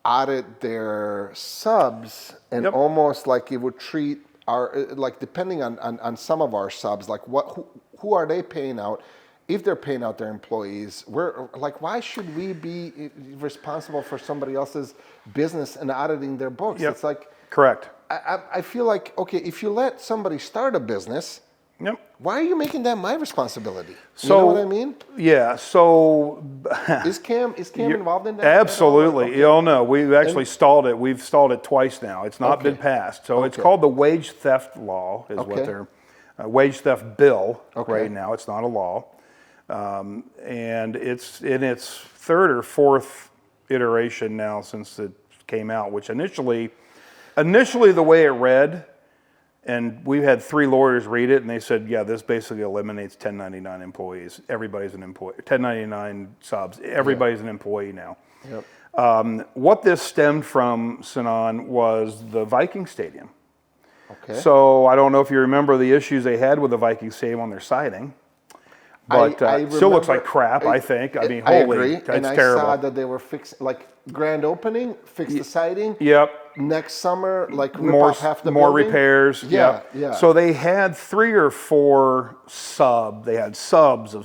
audit their subs and almost like it would treat are like depending on some of our subs, like who are they paying out? If they're paying out their employees, why should we be responsible for somebody else's business and auditing their books? Yep. It's like correct. I feel like, okay, if you let somebody start a business, yep. why are you making that my responsibility? So, you know what I mean? Yeah. So is Cam involved in that? Absolutely. Okay. Oh no, we've actually stalled it. We've stalled it twice now. It's not been passed. So it's called the wage theft law, is what they're wage theft bill right now. It's not a law. And it's in its third or fourth iteration now since it came out, which initially the way it read, and we had 3 lawyers read it, and they said, yeah, this basically eliminates 1099 employees. Everybody's an employee. 1099 subs. Everybody's an employee now. Yep. What this stemmed from, Sinan, was the Viking Stadium. Okay. So I don't know if you remember the issues they had with the Viking Stadium on their siding. But it still looks like crap, I think. I mean, holy, agree. It's and I terrible. saw that they were fixing, like, grand opening, fix the siding. Yep. Next summer, like, rip off half the more building. repairs. Yeah, yep. yeah. So they had 3 or 4 they had subs, and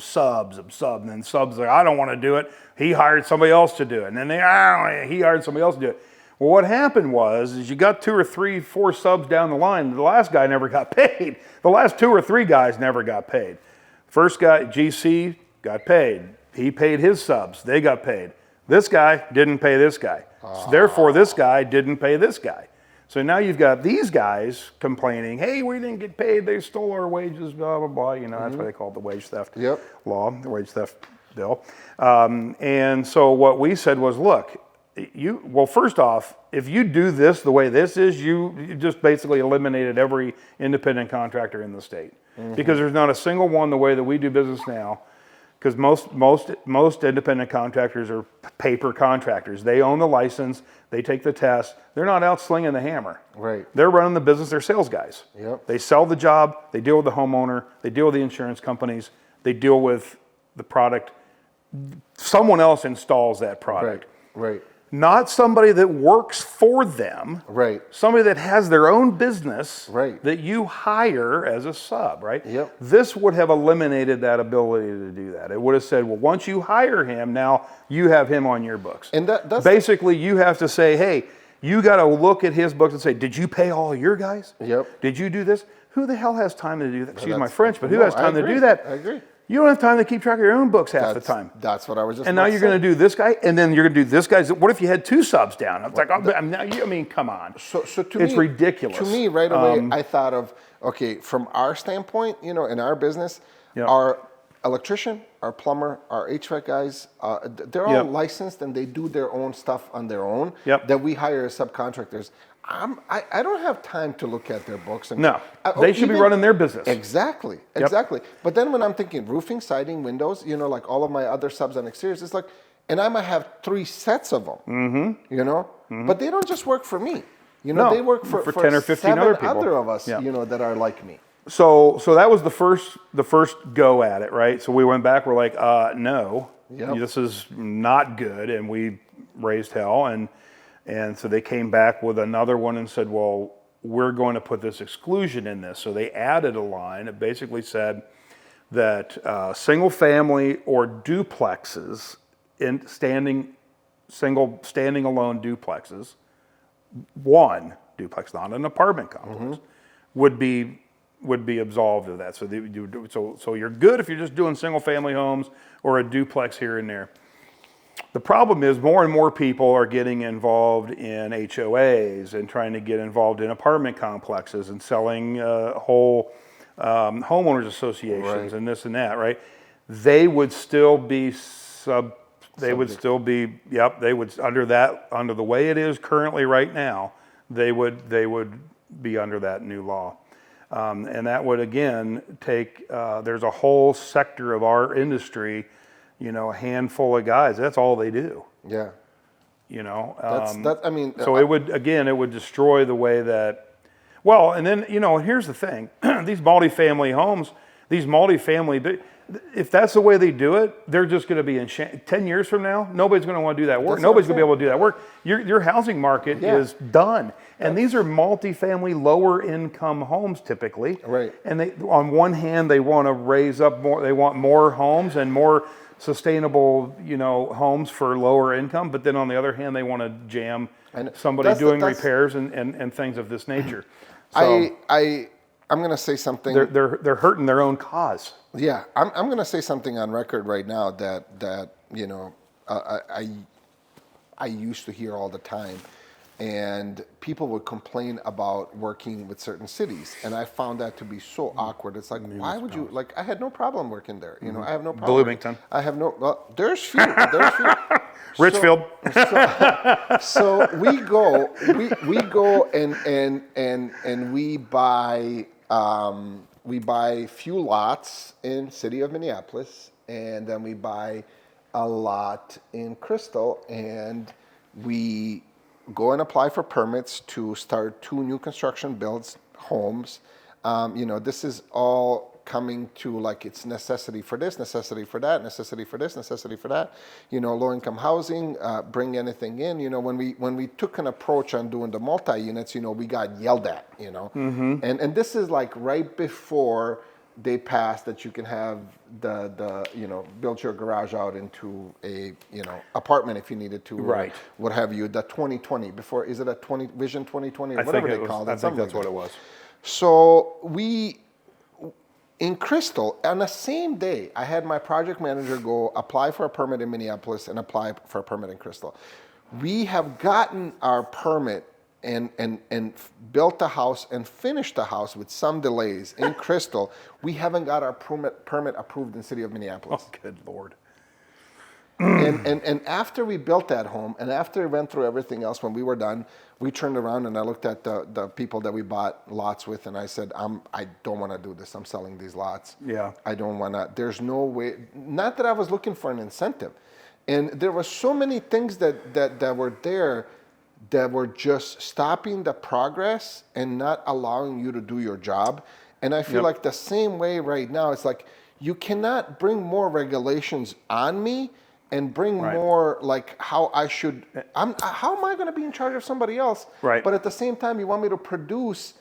then subs like, I don't want to do it. He hired somebody else to do it. And then he hired somebody else to do it. Well, what happened is you got 2 or 3, 4 subs down the line. The last guy never got paid. The last 2 or 3 guys never got paid. First guy, GC, got paid. He paid his subs. They got paid. This guy didn't pay this guy. So therefore, this guy didn't pay this guy. So now you've got these guys complaining, hey, we didn't get paid. They stole our wages, blah, blah, blah. You know, that's why they call it the wage theft law, the wage theft bill. And so what we said was, look, first off, if you do this the way this is, you just basically eliminated every independent contractor in the state. Because there's not a single one the way that we do business now, because most independent contractors are paper contractors. They own the license, they take the test, they're not out slinging the hammer. Right. They're running the business, they're sales guys. Yep. They sell the job, they deal with the homeowner, they deal with the insurance companies, they deal with the product. Someone else installs that product. Right. Not somebody that works for them. Right. Somebody that has their own business. Right. That you hire as a sub, right? Yep. This would have eliminated that ability to do that. It would have said, well, once you hire him, now you have him on your books. And that's basically you have to say, hey, you got to look at his books and say, did you pay all your guys? Yep. Did you do this? Who the hell has time to do that? Excuse my French, but who has time to do that? I agree. You don't have time to keep track of your own books half the time. That's what I was just. And now you're going to do this guy, and then you're going to do this guy's. What if you had 2 subs down? It's like, I mean, come on. So to it's me, ridiculous. To me, right away, I thought of, okay, from our standpoint, in our business, our electrician, our plumber, our HVAC guys, they're all licensed and they do their own stuff on their own. That we hire as subcontractors. I don't have time to look at their books. And, no, they should be running their business. Exactly. But then when I'm thinking roofing, siding, windows, like all of my other subs and exteriors, it's like, and I might have 3 sets of them, but they don't just work for me. They work for 10 or 15 other people. Other of us, that are like me. So that was the first go at it, right? So we went back, we're like, no, this is not good, and we raised hell, and so they came back with another one and said, well, we're going to put this exclusion in this. So they added a line that basically said that single family or duplexes, standing alone duplexes, one duplex, not an apartment complex, would be absolved of that. So you're good if you're just doing single family homes or a duplex here and there. The problem is more and more people are getting involved in HOAs and trying to get involved in apartment complexes and selling whole homeowners associations and this and that, right? They would still be under the way it is currently right now, they would be under that new law. And that would again take, there's a whole sector of our industry, a handful of guys. That's all they do. Yeah. So it would destroy the way that. Well, and then here's the thing: these multifamily homes, if that's the way they do it, they're just going to be in 10 years from now, nobody's going to want to do that work. That's Nobody's what going I'm to be able to do that work. Your housing market Yeah. is done. And these are multifamily, lower income homes typically. Right. And they, on one hand, they want to raise up more, they want more homes and more sustainable, homes for lower income. But then on the other hand, they want to jam somebody doing repairs and things of this nature. So I'm going to say something. they're hurting their own cause. Yeah, I'm going to say something on record right now that I used to hear all the time, and people would complain about working with certain cities, and I found that to be so awkward. It's like, why would you? Like, I had no problem working there. I have no problem. Bloomington. I have no. Well, there's few. There's few. Richfield. So we go and we buy few lots in city of Minneapolis, and then we buy a lot in Crystal, and we go and apply for permits to start 2 new construction builds, homes. This is all coming to like it's necessity for this, necessity for that, necessity for this, necessity for that. Low income housing, bring anything in. When we took an approach on doing the multi-units, we got yelled at. And this is like right before they passed that you can have the build your garage out into a apartment if you needed to, right? What have you? The 2020 before, is it a Vision 2020 or whatever they called it? I think that's what it was. So in Crystal, on the same day, I had my project manager go apply for a permit in Minneapolis and apply for a permit in Crystal. We have gotten our permit and built the house and finished the house with some delays in Crystal. We haven't got our permit approved in the city of Minneapolis. Oh, good Lord. And after we built that home, and after we went through everything else, when we were done, we turned around and I looked at the people that we bought lots with, and I said, I don't want to do this. I'm selling these lots. Yeah. I don't want to. There's no way. Not that I was looking for an incentive, and there were so many things that were there that were just stopping the progress and not allowing you to do your job. And I feel like the same way right now. It's like you cannot bring more regulations on me and bring more like how I should. How am I going to be in charge of somebody else? Right. But at the same time, you want me to produce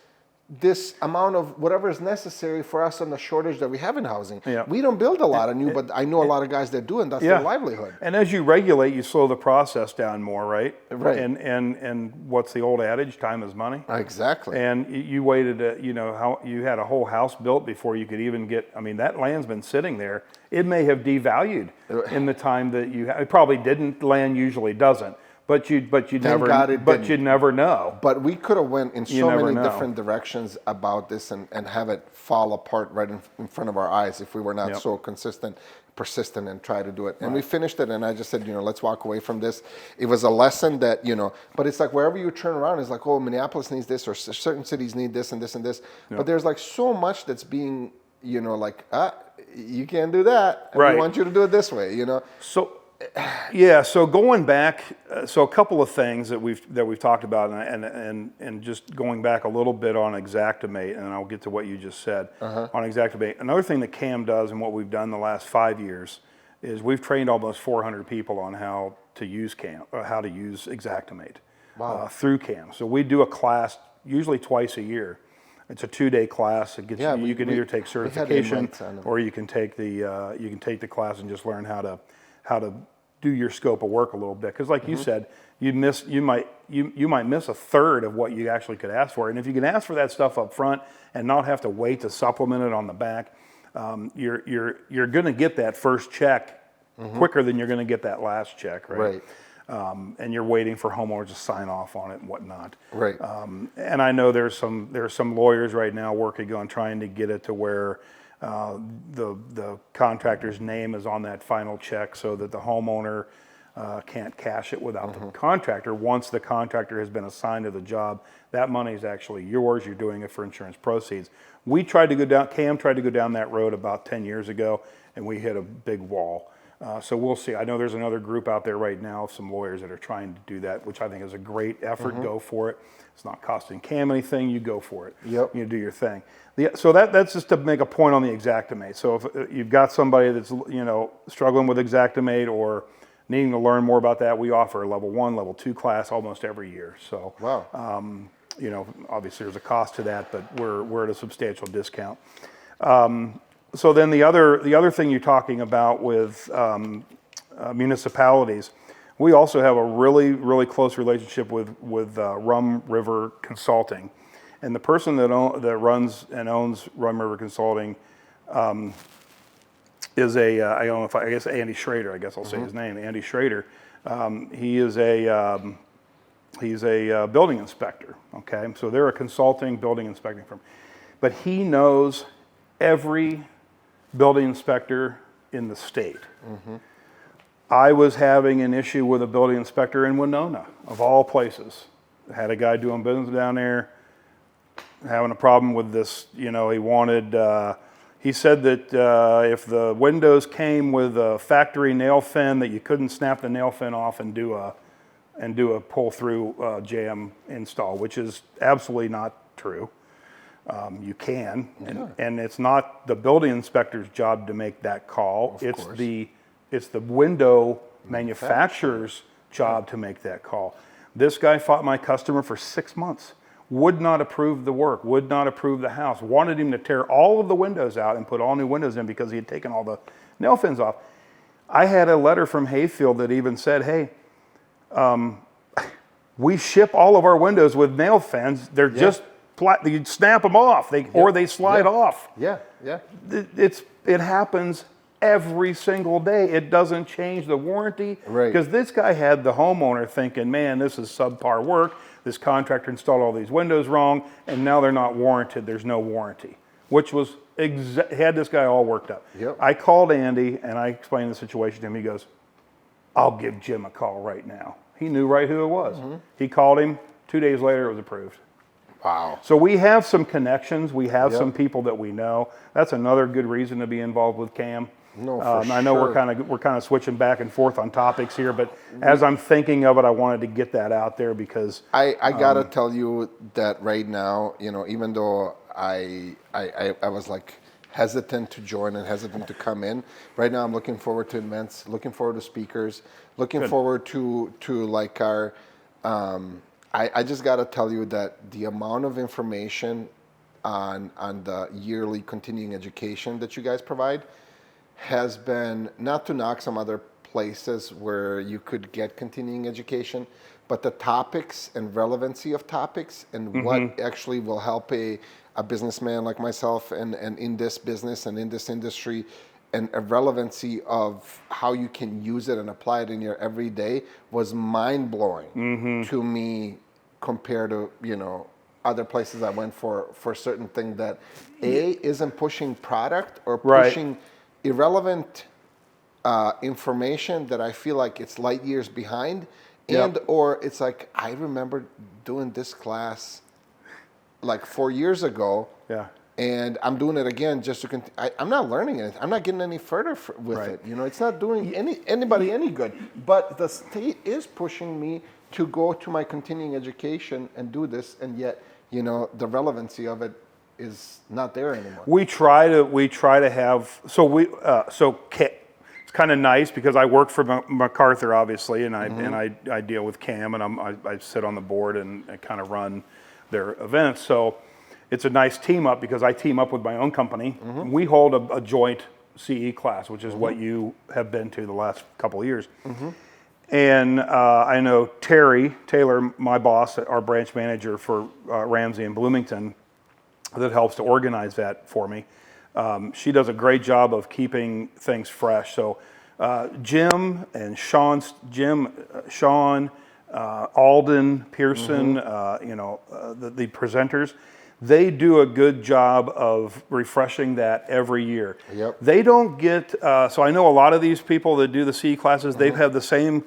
this amount of whatever is necessary for us on the shortage that we have in housing. Yeah. We don't build a lot of new, but I know a lot of guys that do, and that's their livelihood. And as you regulate, you slow the process down more, right? Right. And what's the old adage? Time is money. Exactly. And you waited, how you had a whole house built before you could even get. I mean, that land's been sitting there. It may have devalued in the time that you. It probably didn't. Land usually doesn't. But you never know. But we could have went in so many different directions about this and have it fall apart right in front of our eyes if we were not so persistent and try to do it. And we finished it, and I just said, let's walk away from this. It was a lesson that, but it's like wherever you turn around, it's like, oh, Minneapolis needs this, or certain cities need this and this and this. But there's like so much that's being, you can't do that. And we want you to do it this way, So going back, so a couple of things that we've talked about, and just going back a little bit on Xactimate, and I'll get to what you just said on Xactimate. Another thing that CAM does, and what we've done the last 5 years, is we've trained almost 400 people on how to use CAM, how to use Xactimate through CAM. So we do a class usually twice a year. It's a 2-day class. It gets you can either take certification or you can take the class and just learn how to do your scope of work a little bit, because like you said, you might miss a third of what you actually could ask for. And if you can ask for that stuff up front and not have to wait to supplement it on the back, you're going to get that first check quicker than you're going to get that last check, right? And you're waiting for homeowners to sign off on it and whatnot. Right. And I know there's some lawyers right now working on trying to get it to where the contractor's name is on that final check, so that the homeowner can't cash it without the contractor. Once the contractor has been assigned to the job, that money is actually yours. You're doing it for insurance proceeds. CAM tried to go down that road about 10 years ago, and we hit a big wall. So we'll see. I know there's another group out there right now of some lawyers that are trying to do that, which I think is a great effort. Go for it. It's not costing Cam anything. You go for it. Yep. You do your thing. So that's just to make a point on the Xactimate. So if you've got somebody that's struggling with Xactimate or needing to learn more about that, we offer a level 1, level 2 class almost every year. So wow. Obviously there's a cost to that, but we're at a substantial discount. So then the other thing you're talking about with municipalities, we also have a really, really close relationship with Rum River Consulting, and the person that runs and owns Rum River Consulting is I don't know I guess Andy Schrader. I guess I'll say his name, Andy Schrader. He's a building inspector. Okay, so they're a consulting building inspecting firm, but he knows every building inspector in the state. I was having an issue with a building inspector in Winona, of all places. I had a guy doing business down there, having a problem with this. He said that if the windows came with a factory nail fin, that you couldn't snap the nail fin off and do a pull-through jam install, which is absolutely not true. You can, and it's not the building inspector's job to make that call. It's the window manufacturer's job to make that call. This guy fought my customer for 6 months, would not approve the work, would not approve the house, wanted him to tear all of the windows out and put all new windows in because he had taken all the nail fins off. I had a letter from Hayfield that even said, hey, we ship all of our windows with nail fins. They're just you snap them off, or they slide off. Yeah. It happens every single day. It doesn't change the warranty. Right. Because this guy had the homeowner thinking, man, this is subpar work. This contractor installed all these windows wrong, and now they're not warranted. There's no warranty, which was had this guy all worked up. Yep. I called Andy and I explained the situation to him. He goes, I'll give Jim a call right now. He knew right who it was. He called him. 2 days later, it was approved. Wow. So we have some connections. We have some people that we know. That's another good reason to be involved with Cam. No, for I know sure. we're kind of switching back and forth on topics here, but as I'm thinking of it, I wanted to get that out there because I gotta tell you that right now, even though I was like hesitant to join and hesitant to come in, right now I'm looking forward to events, looking forward to speakers, looking forward to like our. I just gotta tell you that the amount of information on the yearly continuing education that you guys provide has been, not to knock some other places where you could get continuing education, but the topics and relevancy of topics and what actually will help a businessman like myself and in this business and in this industry, and a relevancy of how you can use it and apply it in your everyday was mind-blowing to me compared to other places I went for certain things that isn't pushing product or pushing irrelevant information that I feel like it's light years behind, or it's like, I remember doing this class like 4 years ago, and I'm doing it again just to continue. I'm not learning anything. I'm not getting any further with it. It's not doing anybody any good. But the state is pushing me to go to my continuing education and do this, and yet the relevancy of it is not there anymore. We try to have it's kind of nice because I work for MacArthur obviously, and I deal with Cam, and I sit on the board and I kind of run their events. So it's a nice team up because I team up with my own company. We hold a joint CE class, which is what you have been to the last couple of years. And I know Terry Taylor, my boss, our branch manager for Ramsey and Bloomington, that helps to organize that for me. She does a great job of keeping things fresh. So Jim and Sean, Alden, Pearson, the presenters, they do a good job of refreshing that every year. They don't get, so I know a lot of these people that do the CE classes, they have the same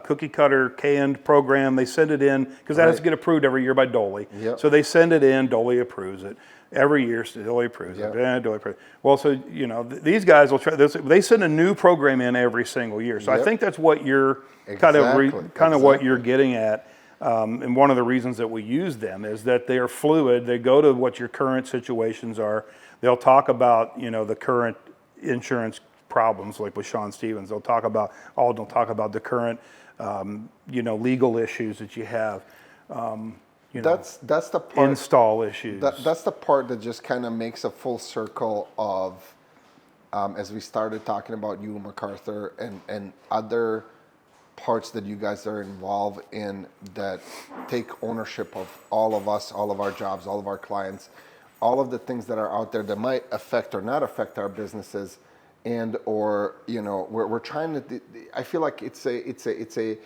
cookie cutter canned program. They send it in because that has to get approved every year by Dolly. So they send it in, Dolly approves it. every year still approves. Yeah. Still approves. Well, so these guys will try this. They send a new program in every single year. So I think that's what you're kind of what you're getting at. And one of the reasons that we use them is that they are fluid. They go to what your current situations are. They'll talk about the current insurance problems, like with Sean Stevens. They'll talk about the current legal issues that you have. That's the part, install issues. That's the part that just kind of makes a full circle of, as we started talking about you, MacArthur, and other parts that you guys are involved in that take ownership of all of us, all of our jobs, all of our clients, all of the things that are out there that might affect or not affect our businesses, and or we're trying to. I feel like it's a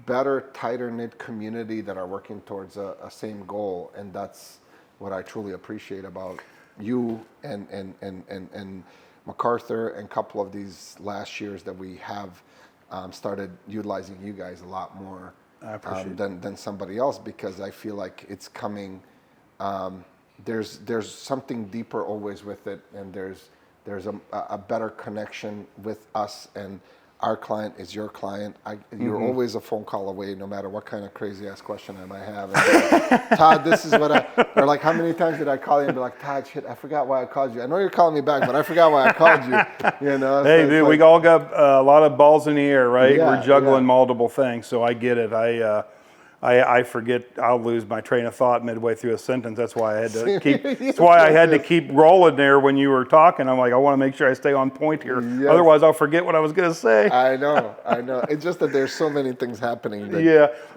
better, tighter knit community that are working towards a same goal, and that's what I truly appreciate about you and MacArthur, and a couple of these last years that we have started utilizing you guys a lot more than somebody else, because I feel like it's coming. There's something deeper always with it, and there's a better connection with us, and our client is your client. You're always a phone call away, no matter what kind of crazy ass question I might have. And Todd, this is what or like, how many times did I call you and be like, Todd, shit, I forgot why I called you. I know you're calling me back, but I forgot why I called you. Hey, dude, we all got a lot of balls in the air, right? Yeah, we're juggling multiple things, so I get it. I forget. I'll lose my train of thought midway through a sentence. That's why I had to keep. That's why I had to keep rolling there when you were talking. I'm like, I want to make sure I stay on point here. Yes. Otherwise, I'll forget what I was going to say. I know. It's just that there's so many things happening.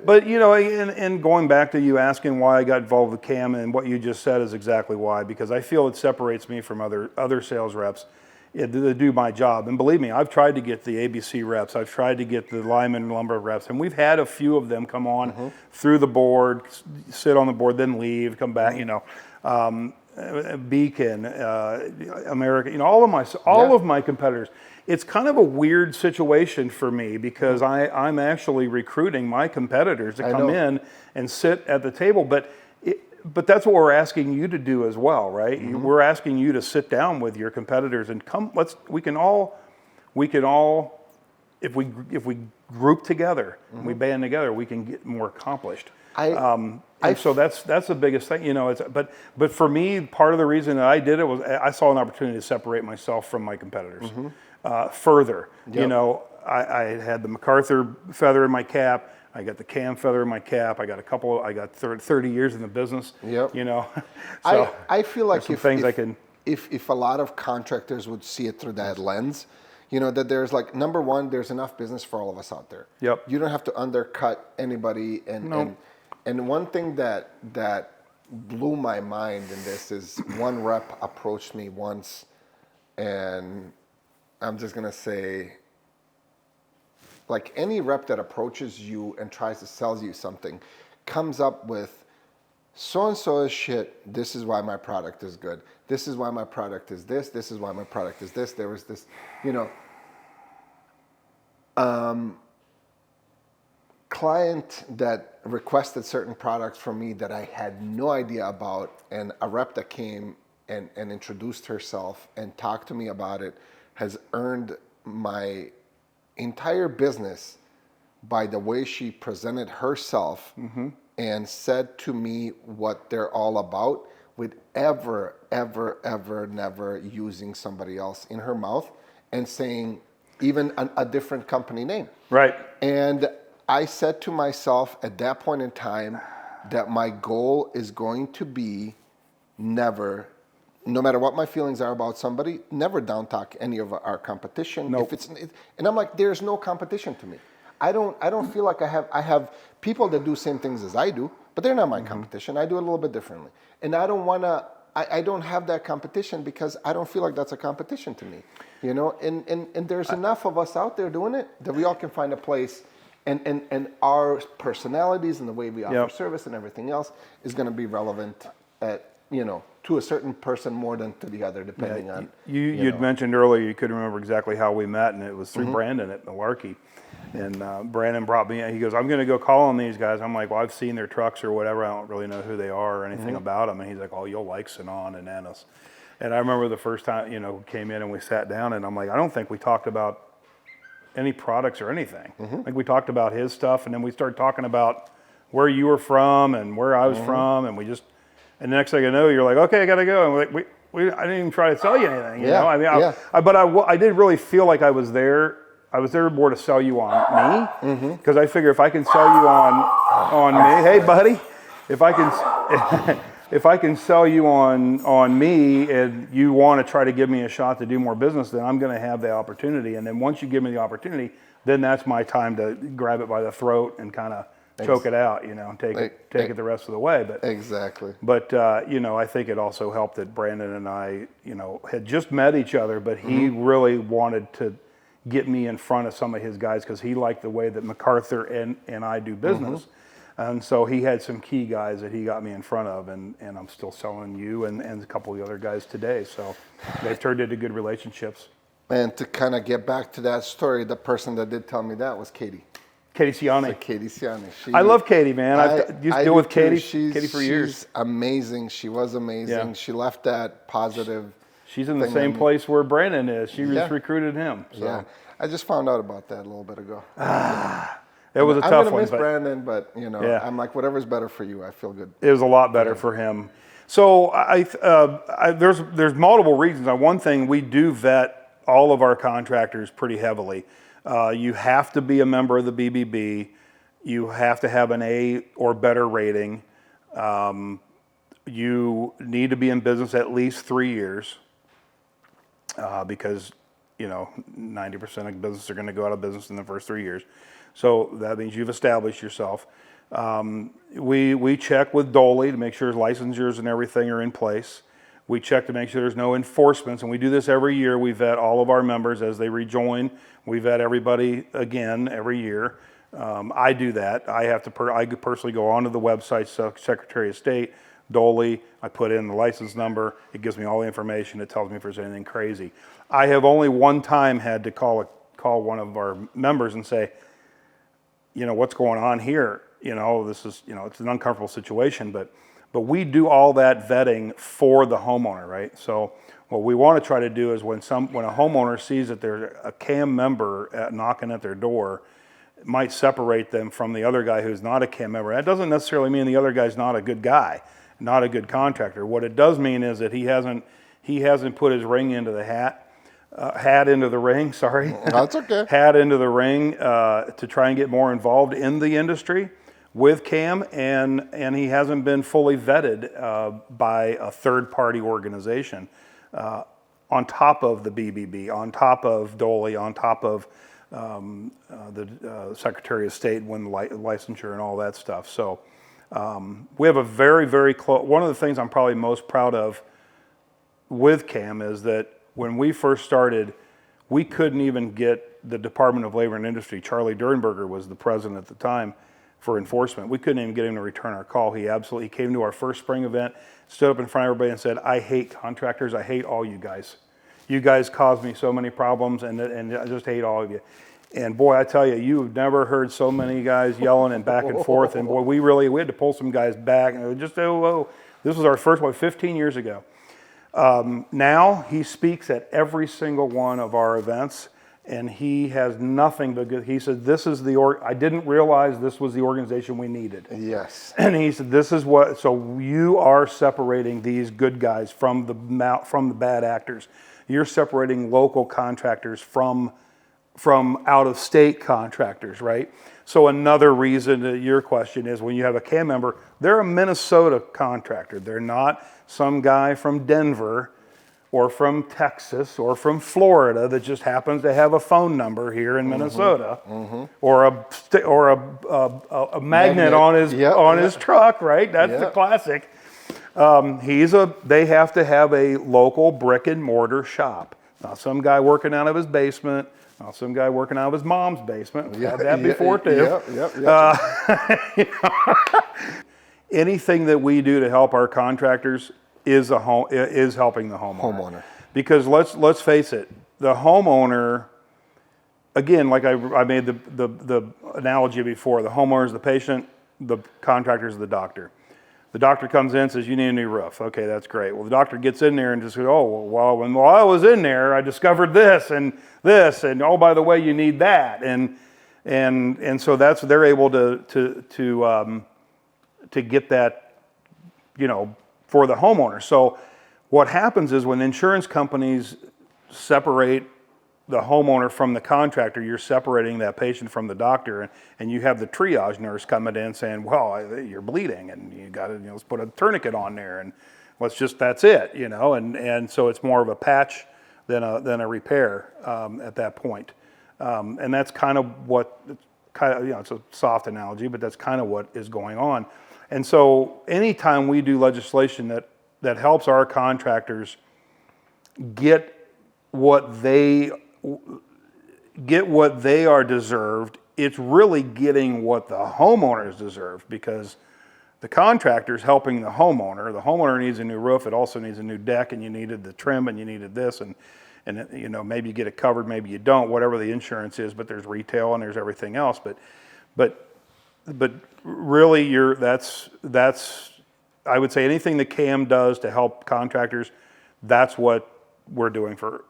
But and going back to you asking why I got involved with Cam, and what you just said is exactly why. Because I feel it separates me from other sales reps to do my job. And believe me, I've tried to get the ABC reps. I've tried to get the Lyman Lumber reps. And we've had a few of them come on through the board, sit on the board, then leave, come back, Beacon, America, all of my competitors. It's kind of a weird situation for me, because I'm actually recruiting my competitors to come in and sit at the table. But that's what we're asking you to do as well, right? We're asking you to sit down with your competitors and come. We can all, if we group together, we band together, we can get more accomplished. So that's the biggest thing, but for me, part of the reason that I did it was I saw an opportunity to separate myself from my competitors further. Yep. I had the MacArthur feather in my cap. I got the Cam feather in my cap. I got 30 years in the business. Yep. So I feel like if a lot of contractors would see it through that lens, that there's like, number one, there's enough business for all of us out there. Yep. You don't have to undercut anybody. And one thing that blew my mind in this is one rep approached me once, and I'm just gonna say, like, any rep that approaches you and tries to sell you something comes up with, so-and-so is shit, this is why my product is good. This is why my product is this. This is why my product is this. There was this, client that requested certain products from me that I had no idea about, and a rep that came and introduced herself and talked to me about it has earned my entire business by the way she presented herself and said to me what they're all about, with ever never using somebody else in her mouth and saying even a different company name. Right. And I said to myself at that point in time that my goal is going to be never, no matter what my feelings are about somebody, never down talk any of our competition. Nope. And I'm like, there's no competition to me. I don't feel like I have people that do same things as I do, but they're not my competition. I do it a little bit differently. And I don't have that competition because I don't feel like that's a competition to me. And there's enough of us out there doing it that we all can find a place, and our personalities and the way we offer service and everything else is going to be relevant to a certain person more than to the other, depending on. You'd mentioned earlier you couldn't remember exactly how we met, and it was through Brandon at Malarkey. And Brandon brought me, he goes, I'm going to go call on these guys. I'm like, well, I've seen their trucks or whatever. I don't really know who they are or anything about them. And he's like, oh, you'll like Sanon and Ennis. And I remember the first time, came in and we sat down and I'm like, I don't think we talked about any products or anything. Like we talked about his stuff and then we started talking about where you were from and where I was from. And and the next thing I know, you're like, okay, I got to go. And we're like, I didn't even try to sell you anything, you know? I mean, I did really feel like I was there. I was there more to sell you on me, because I figure if I can sell you on me, hey buddy, if I can sell you on me and you want to try to give me a shot to do more business, then I'm going to have the opportunity. And then once you give me the opportunity, then that's my time to grab it by the throat and kind of choke it out, and take it the rest of the way. But exactly. But I think it also helped that Brandon and I, had just met each other, but he really wanted to get me in front of some of his guys because he liked the way that MacArthur and I do business. And so he had some key guys that he got me in front of, and I'm still selling you and a couple of the other guys today. So they've turned into good relationships. And to kind of get back to that story, the person that did tell me that was Katie. Katie Ciani. So Katie Ciani. I love Katie, man. I used to deal with Katie for years. She's amazing. She was amazing. Yeah. She left that positive. She's in the same place where Brandon is. She just recruited him. So. Yeah. I just found out about that a little bit ago. It was a tough one. I'm going to miss Brandon, but, I'm like, whatever's better for you, I feel good. It was a lot better for him. So there's multiple reasons. One thing, we do vet all of our contractors pretty heavily. You have to be a member of the BBB. You have to have an A or better rating. You need to be in business at least 3 years because 90% of businesses are going to go out of business in the first 3 years. So that means you've established yourself. We check with Dolly to make sure licensures and everything are in place. We check to make sure there's no enforcements, and we do this every year. We vet all of our members as they rejoin. We vet everybody again every year. I do that. I could personally go onto the website, Secretary of State, Dolly. I put in the license number. It gives me all the information. It tells me if there's anything crazy. I have only one time had to call one of our members and say, what's going on here? This is, it's an uncomfortable situation, but we do all that vetting for the homeowner, right? So what we want to try to do is when a homeowner sees that there's a CAM member knocking at their door, it might separate them from the other guy who's not a CAM member. That doesn't necessarily mean the other guy's not a good guy, not a good contractor. What it does mean is that he hasn't put his ring into the hat into the ring, sorry. That's okay. Hat into the ring to try and get more involved in the industry with CAM, and he hasn't been fully vetted by a third-party organization on top of the BBB, on top of Dolly, on top of the Secretary of State when the licensure and all that stuff. So we have a very, very close, one of the things I'm probably most proud of with CAM is that when we first started, we couldn't even get the Department of Labor and Industry. Charlie Dernberger was the president at the time for enforcement. We couldn't even get him to return our call. He came to our first spring event, stood up in front of everybody and said, I hate contractors. I hate all you guys. You guys cause me so many problems, and I just hate all of you. And boy, I tell you, you've never heard so many guys yelling and back and forth. And boy, we had to pull some guys back. And this was our first one 15 years ago. Now he speaks at every single one of our events, and he has nothing but good. He said, I didn't realize this was the organization we needed. Yes. And he said, so you are separating these good guys from the bad actors. You're separating local contractors from out-of-state contractors, right? So another reason to your question is when you have a CAM member, they're a Minnesota contractor. They're not some guy from Denver or from Texas or from Florida that just happens to have a phone number here in Minnesota, or a magnet on his truck, right? That's the classic. They have to have a local brick and mortar shop, not some guy working out of his basement. Some guy working out of his mom's basement. We've had that before too. Anything that we do to help our contractors is helping the homeowner. Because let's face it, the homeowner again, like I made the analogy before, the homeowner's the patient, the contractor's the doctor. The doctor comes in and says, you need a new roof. Okay, that's great. Well, the doctor gets in there and just goes, oh, well, while I was in there, I discovered this, and oh, by the way, you need that. And so they're able to get that, for the homeowner. So what happens is when insurance companies separate the homeowner from the contractor, you're separating that patient from the doctor, and you have the triage nurse coming in saying, well, you're bleeding and you got to, let's put a tourniquet on there and that's it, and so it's more of a patch than a repair at that point. And that's kind of what, it's a soft analogy, but that's kind of what is going on. And so anytime we do legislation that helps our contractors get what they are deserved, it's really getting what the homeowners deserve, because the contractor's helping the homeowner. The homeowner needs a new roof. It also needs a new deck, and you needed the trim, and you needed this, and maybe you get it covered, maybe you don't, whatever the insurance is. But there's retail and there's everything else. But really, that's I would say anything that CAM does to help contractors, that's what we're doing for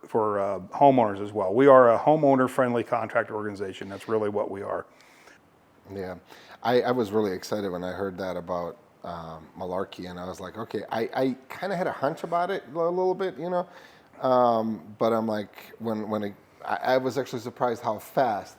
homeowners as well. We are a homeowner-friendly contractor organization. That's really what we are. Yeah, I was really excited when I heard that about Malarkey, and I was like, okay, I kind of had a hunch about it a little bit, but I'm like, I was actually surprised how fast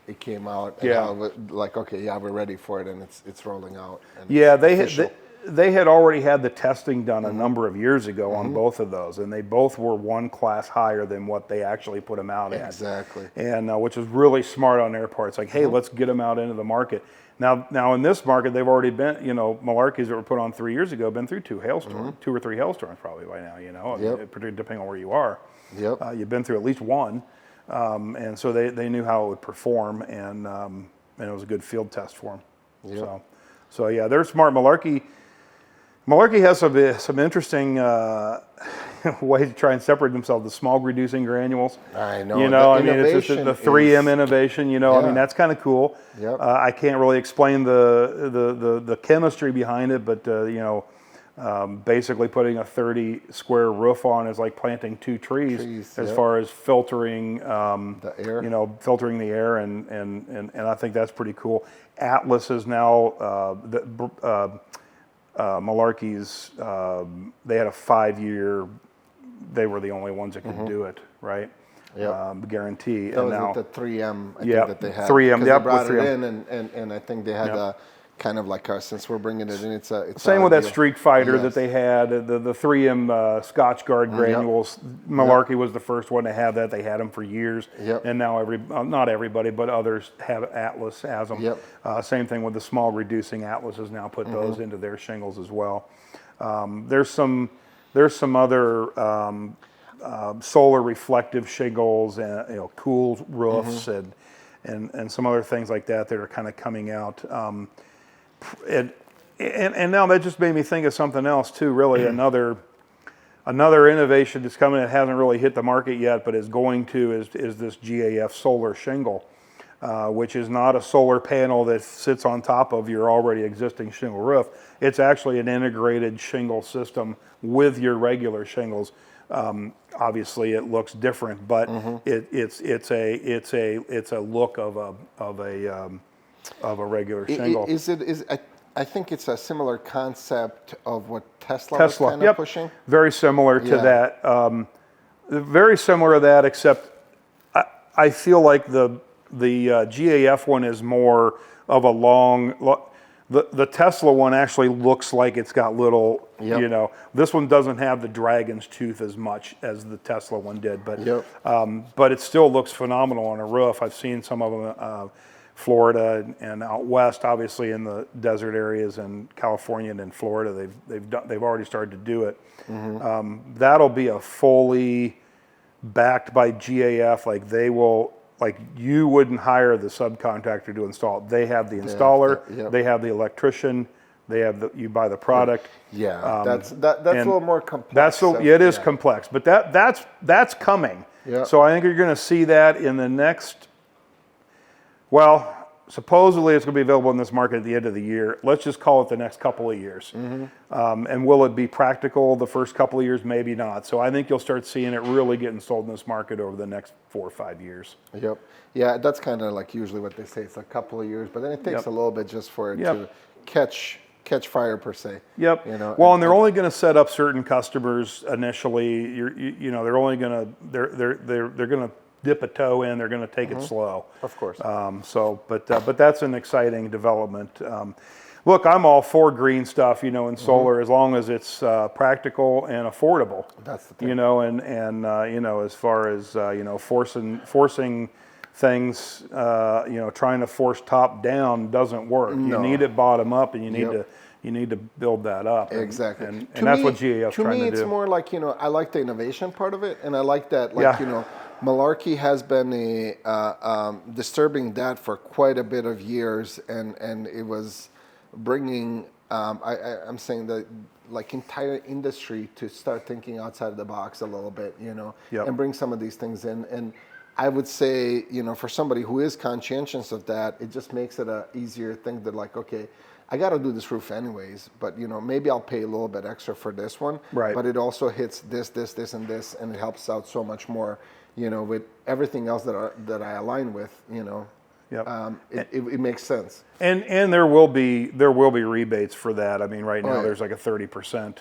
it came out. And how okay, yeah, we're ready for it, and it's rolling out. And yeah, they had already had the testing done a number of years ago on both of those, and they both were one class higher than what they actually put them out at. Exactly. And which was really smart on their part. It's like, hey, let's get them out into the market. Now in this market, they've already been, Malarkeys that were put on 3 years ago, been through 2 or 3 hailstorms probably by now, depending on where you are. Yep. You've been through at least one. And so they knew how it would perform, and it was a good field test for them. Yep. So yeah, they're smart. Malarkey has some interesting ways to try and separate themselves. The smog reducing granules. I know. It's just the 3M innovation. That's kind of cool. Yep. I can't really explain the chemistry behind it, but basically putting a 30 square roof on is like planting 2 trees as far as filtering the air. Filtering the air, and I think that's pretty cool. Atlas is now Malarkey's, they had a 5-year, they were the only ones that could do it, right? Yep. Guarantee. That and was now, the 3M, I think, that they had. 3M, they brought it 3M. in, and I think they had a kind of like, since we're bringing it in, it's same with that Streak Fighter that they had, the 3M Scotch Guard granules. Malarkey was the first one to have that. They had them for years, and now not everybody, but others have Atlas has them. Same thing with the small reducing. Atlas has now put those into their shingles as well. There's some other solar reflective shingles and cool roofs and some other things like that are kind of coming out. And now that just made me think of something else too. Really, another innovation that's coming that hasn't really hit the market yet, but is going to is this GAF solar shingle, which is not a solar panel that sits on top of your already existing shingle roof. It's actually an integrated shingle system with your regular shingles. Obviously, it looks different, but it's a look of a regular shingle. I think it's a similar concept of what Tesla was kind of pushing. Very similar to that. Very similar to that, except I feel like the GAF one is more of a long. The Tesla one actually looks like it's got little, this one doesn't have the dragon's tooth as much as the Tesla one did, but it still looks phenomenal on a roof. I've seen some of them, Florida and out west, obviously in the desert areas, and California and in Florida, they've already started to do it. That'll be a fully backed by GAF, like they will. Like you wouldn't hire the subcontractor to install it. They have the installer, they have the electrician, they have you buy the product. That's a little more complex. It is complex, but that's coming. So I think you're going to see that in the next Well, supposedly it's going to be available in this market at the end of the year. Let's just call it the next couple of years. And will it be practical the first couple of years? Maybe not. So I think you'll start seeing it really getting sold in this market over the next 4 or 5 years. Yep. Yeah, that's kind of like usually what they say. It's a couple of years, but then it takes a little bit just for it to catch fire per se. Yep. You know, well, and they're only going to set up certain customers initially. You know, they're only going to they're going to dip a toe in. They're going to take it slow. Of course. But that's an exciting development. Look, I'm all for green stuff, you know, in solar as long as it's practical and affordable. That's the thing. You know, and you know, as far as you know, forcing things, you know, trying to force top down doesn't work. No. You need it bottom up, and you need to build that up. Exactly. And that's what GAF's trying to do. To me, it's more like, you know, I like the innovation part of it, and I like that, like, you know, malarkey has been disturbing that for quite a bit of years, and it was bringing, I'm saying that, like, entire industry to start thinking outside of the box a little bit, you know, and bring some of these things in. And I would say, you know, for somebody who is conscientious of that, it just makes it a easier thing that, like, okay, I got to do this roof anyways, but, you know, maybe I'll pay a little bit extra for this one. Right. But it also hits this, and this, and it helps out so much more, you know, with everything else that I align with, you know. It makes sense. And there will be rebates for that. I mean, right now there's like a 30%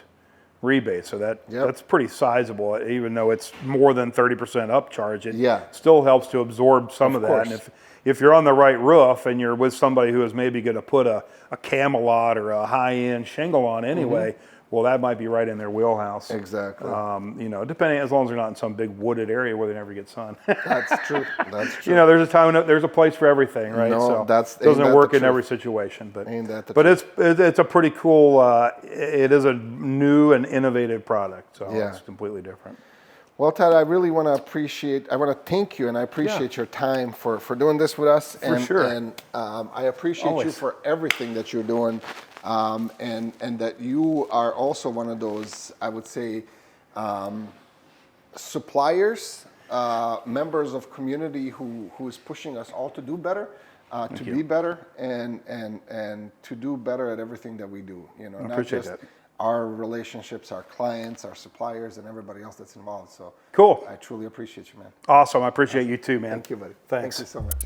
rebate, so that's pretty sizable. Even though it's more than 30% upcharge, it still helps to absorb some of that. And if you're on the right roof and you're with somebody who is maybe going to put a Camelot or a high-end shingle on anyway, well, that might be right in their wheelhouse. Exactly. You know, depending, as long as they're not in some big wooded area where they never get sun. That's true. That's true. You know, there's a place for everything, right? No, it doesn't work in every situation, but it's a pretty cool. It is a new and innovative product, so it's completely different. Well, Todd, I really want to thank you, and I appreciate your time for doing this with us. For sure. And I appreciate you for everything that you're doing, and that you are also one of those, I would say, suppliers, members of community who is pushing us all to do better, to be better, and to do better at everything that we do. You know, not just our relationships, our clients, our suppliers, and everybody else that's involved. So cool. I truly appreciate you, man. Awesome. I appreciate you too, man. Thank you, buddy. Thanks. Thank you so much.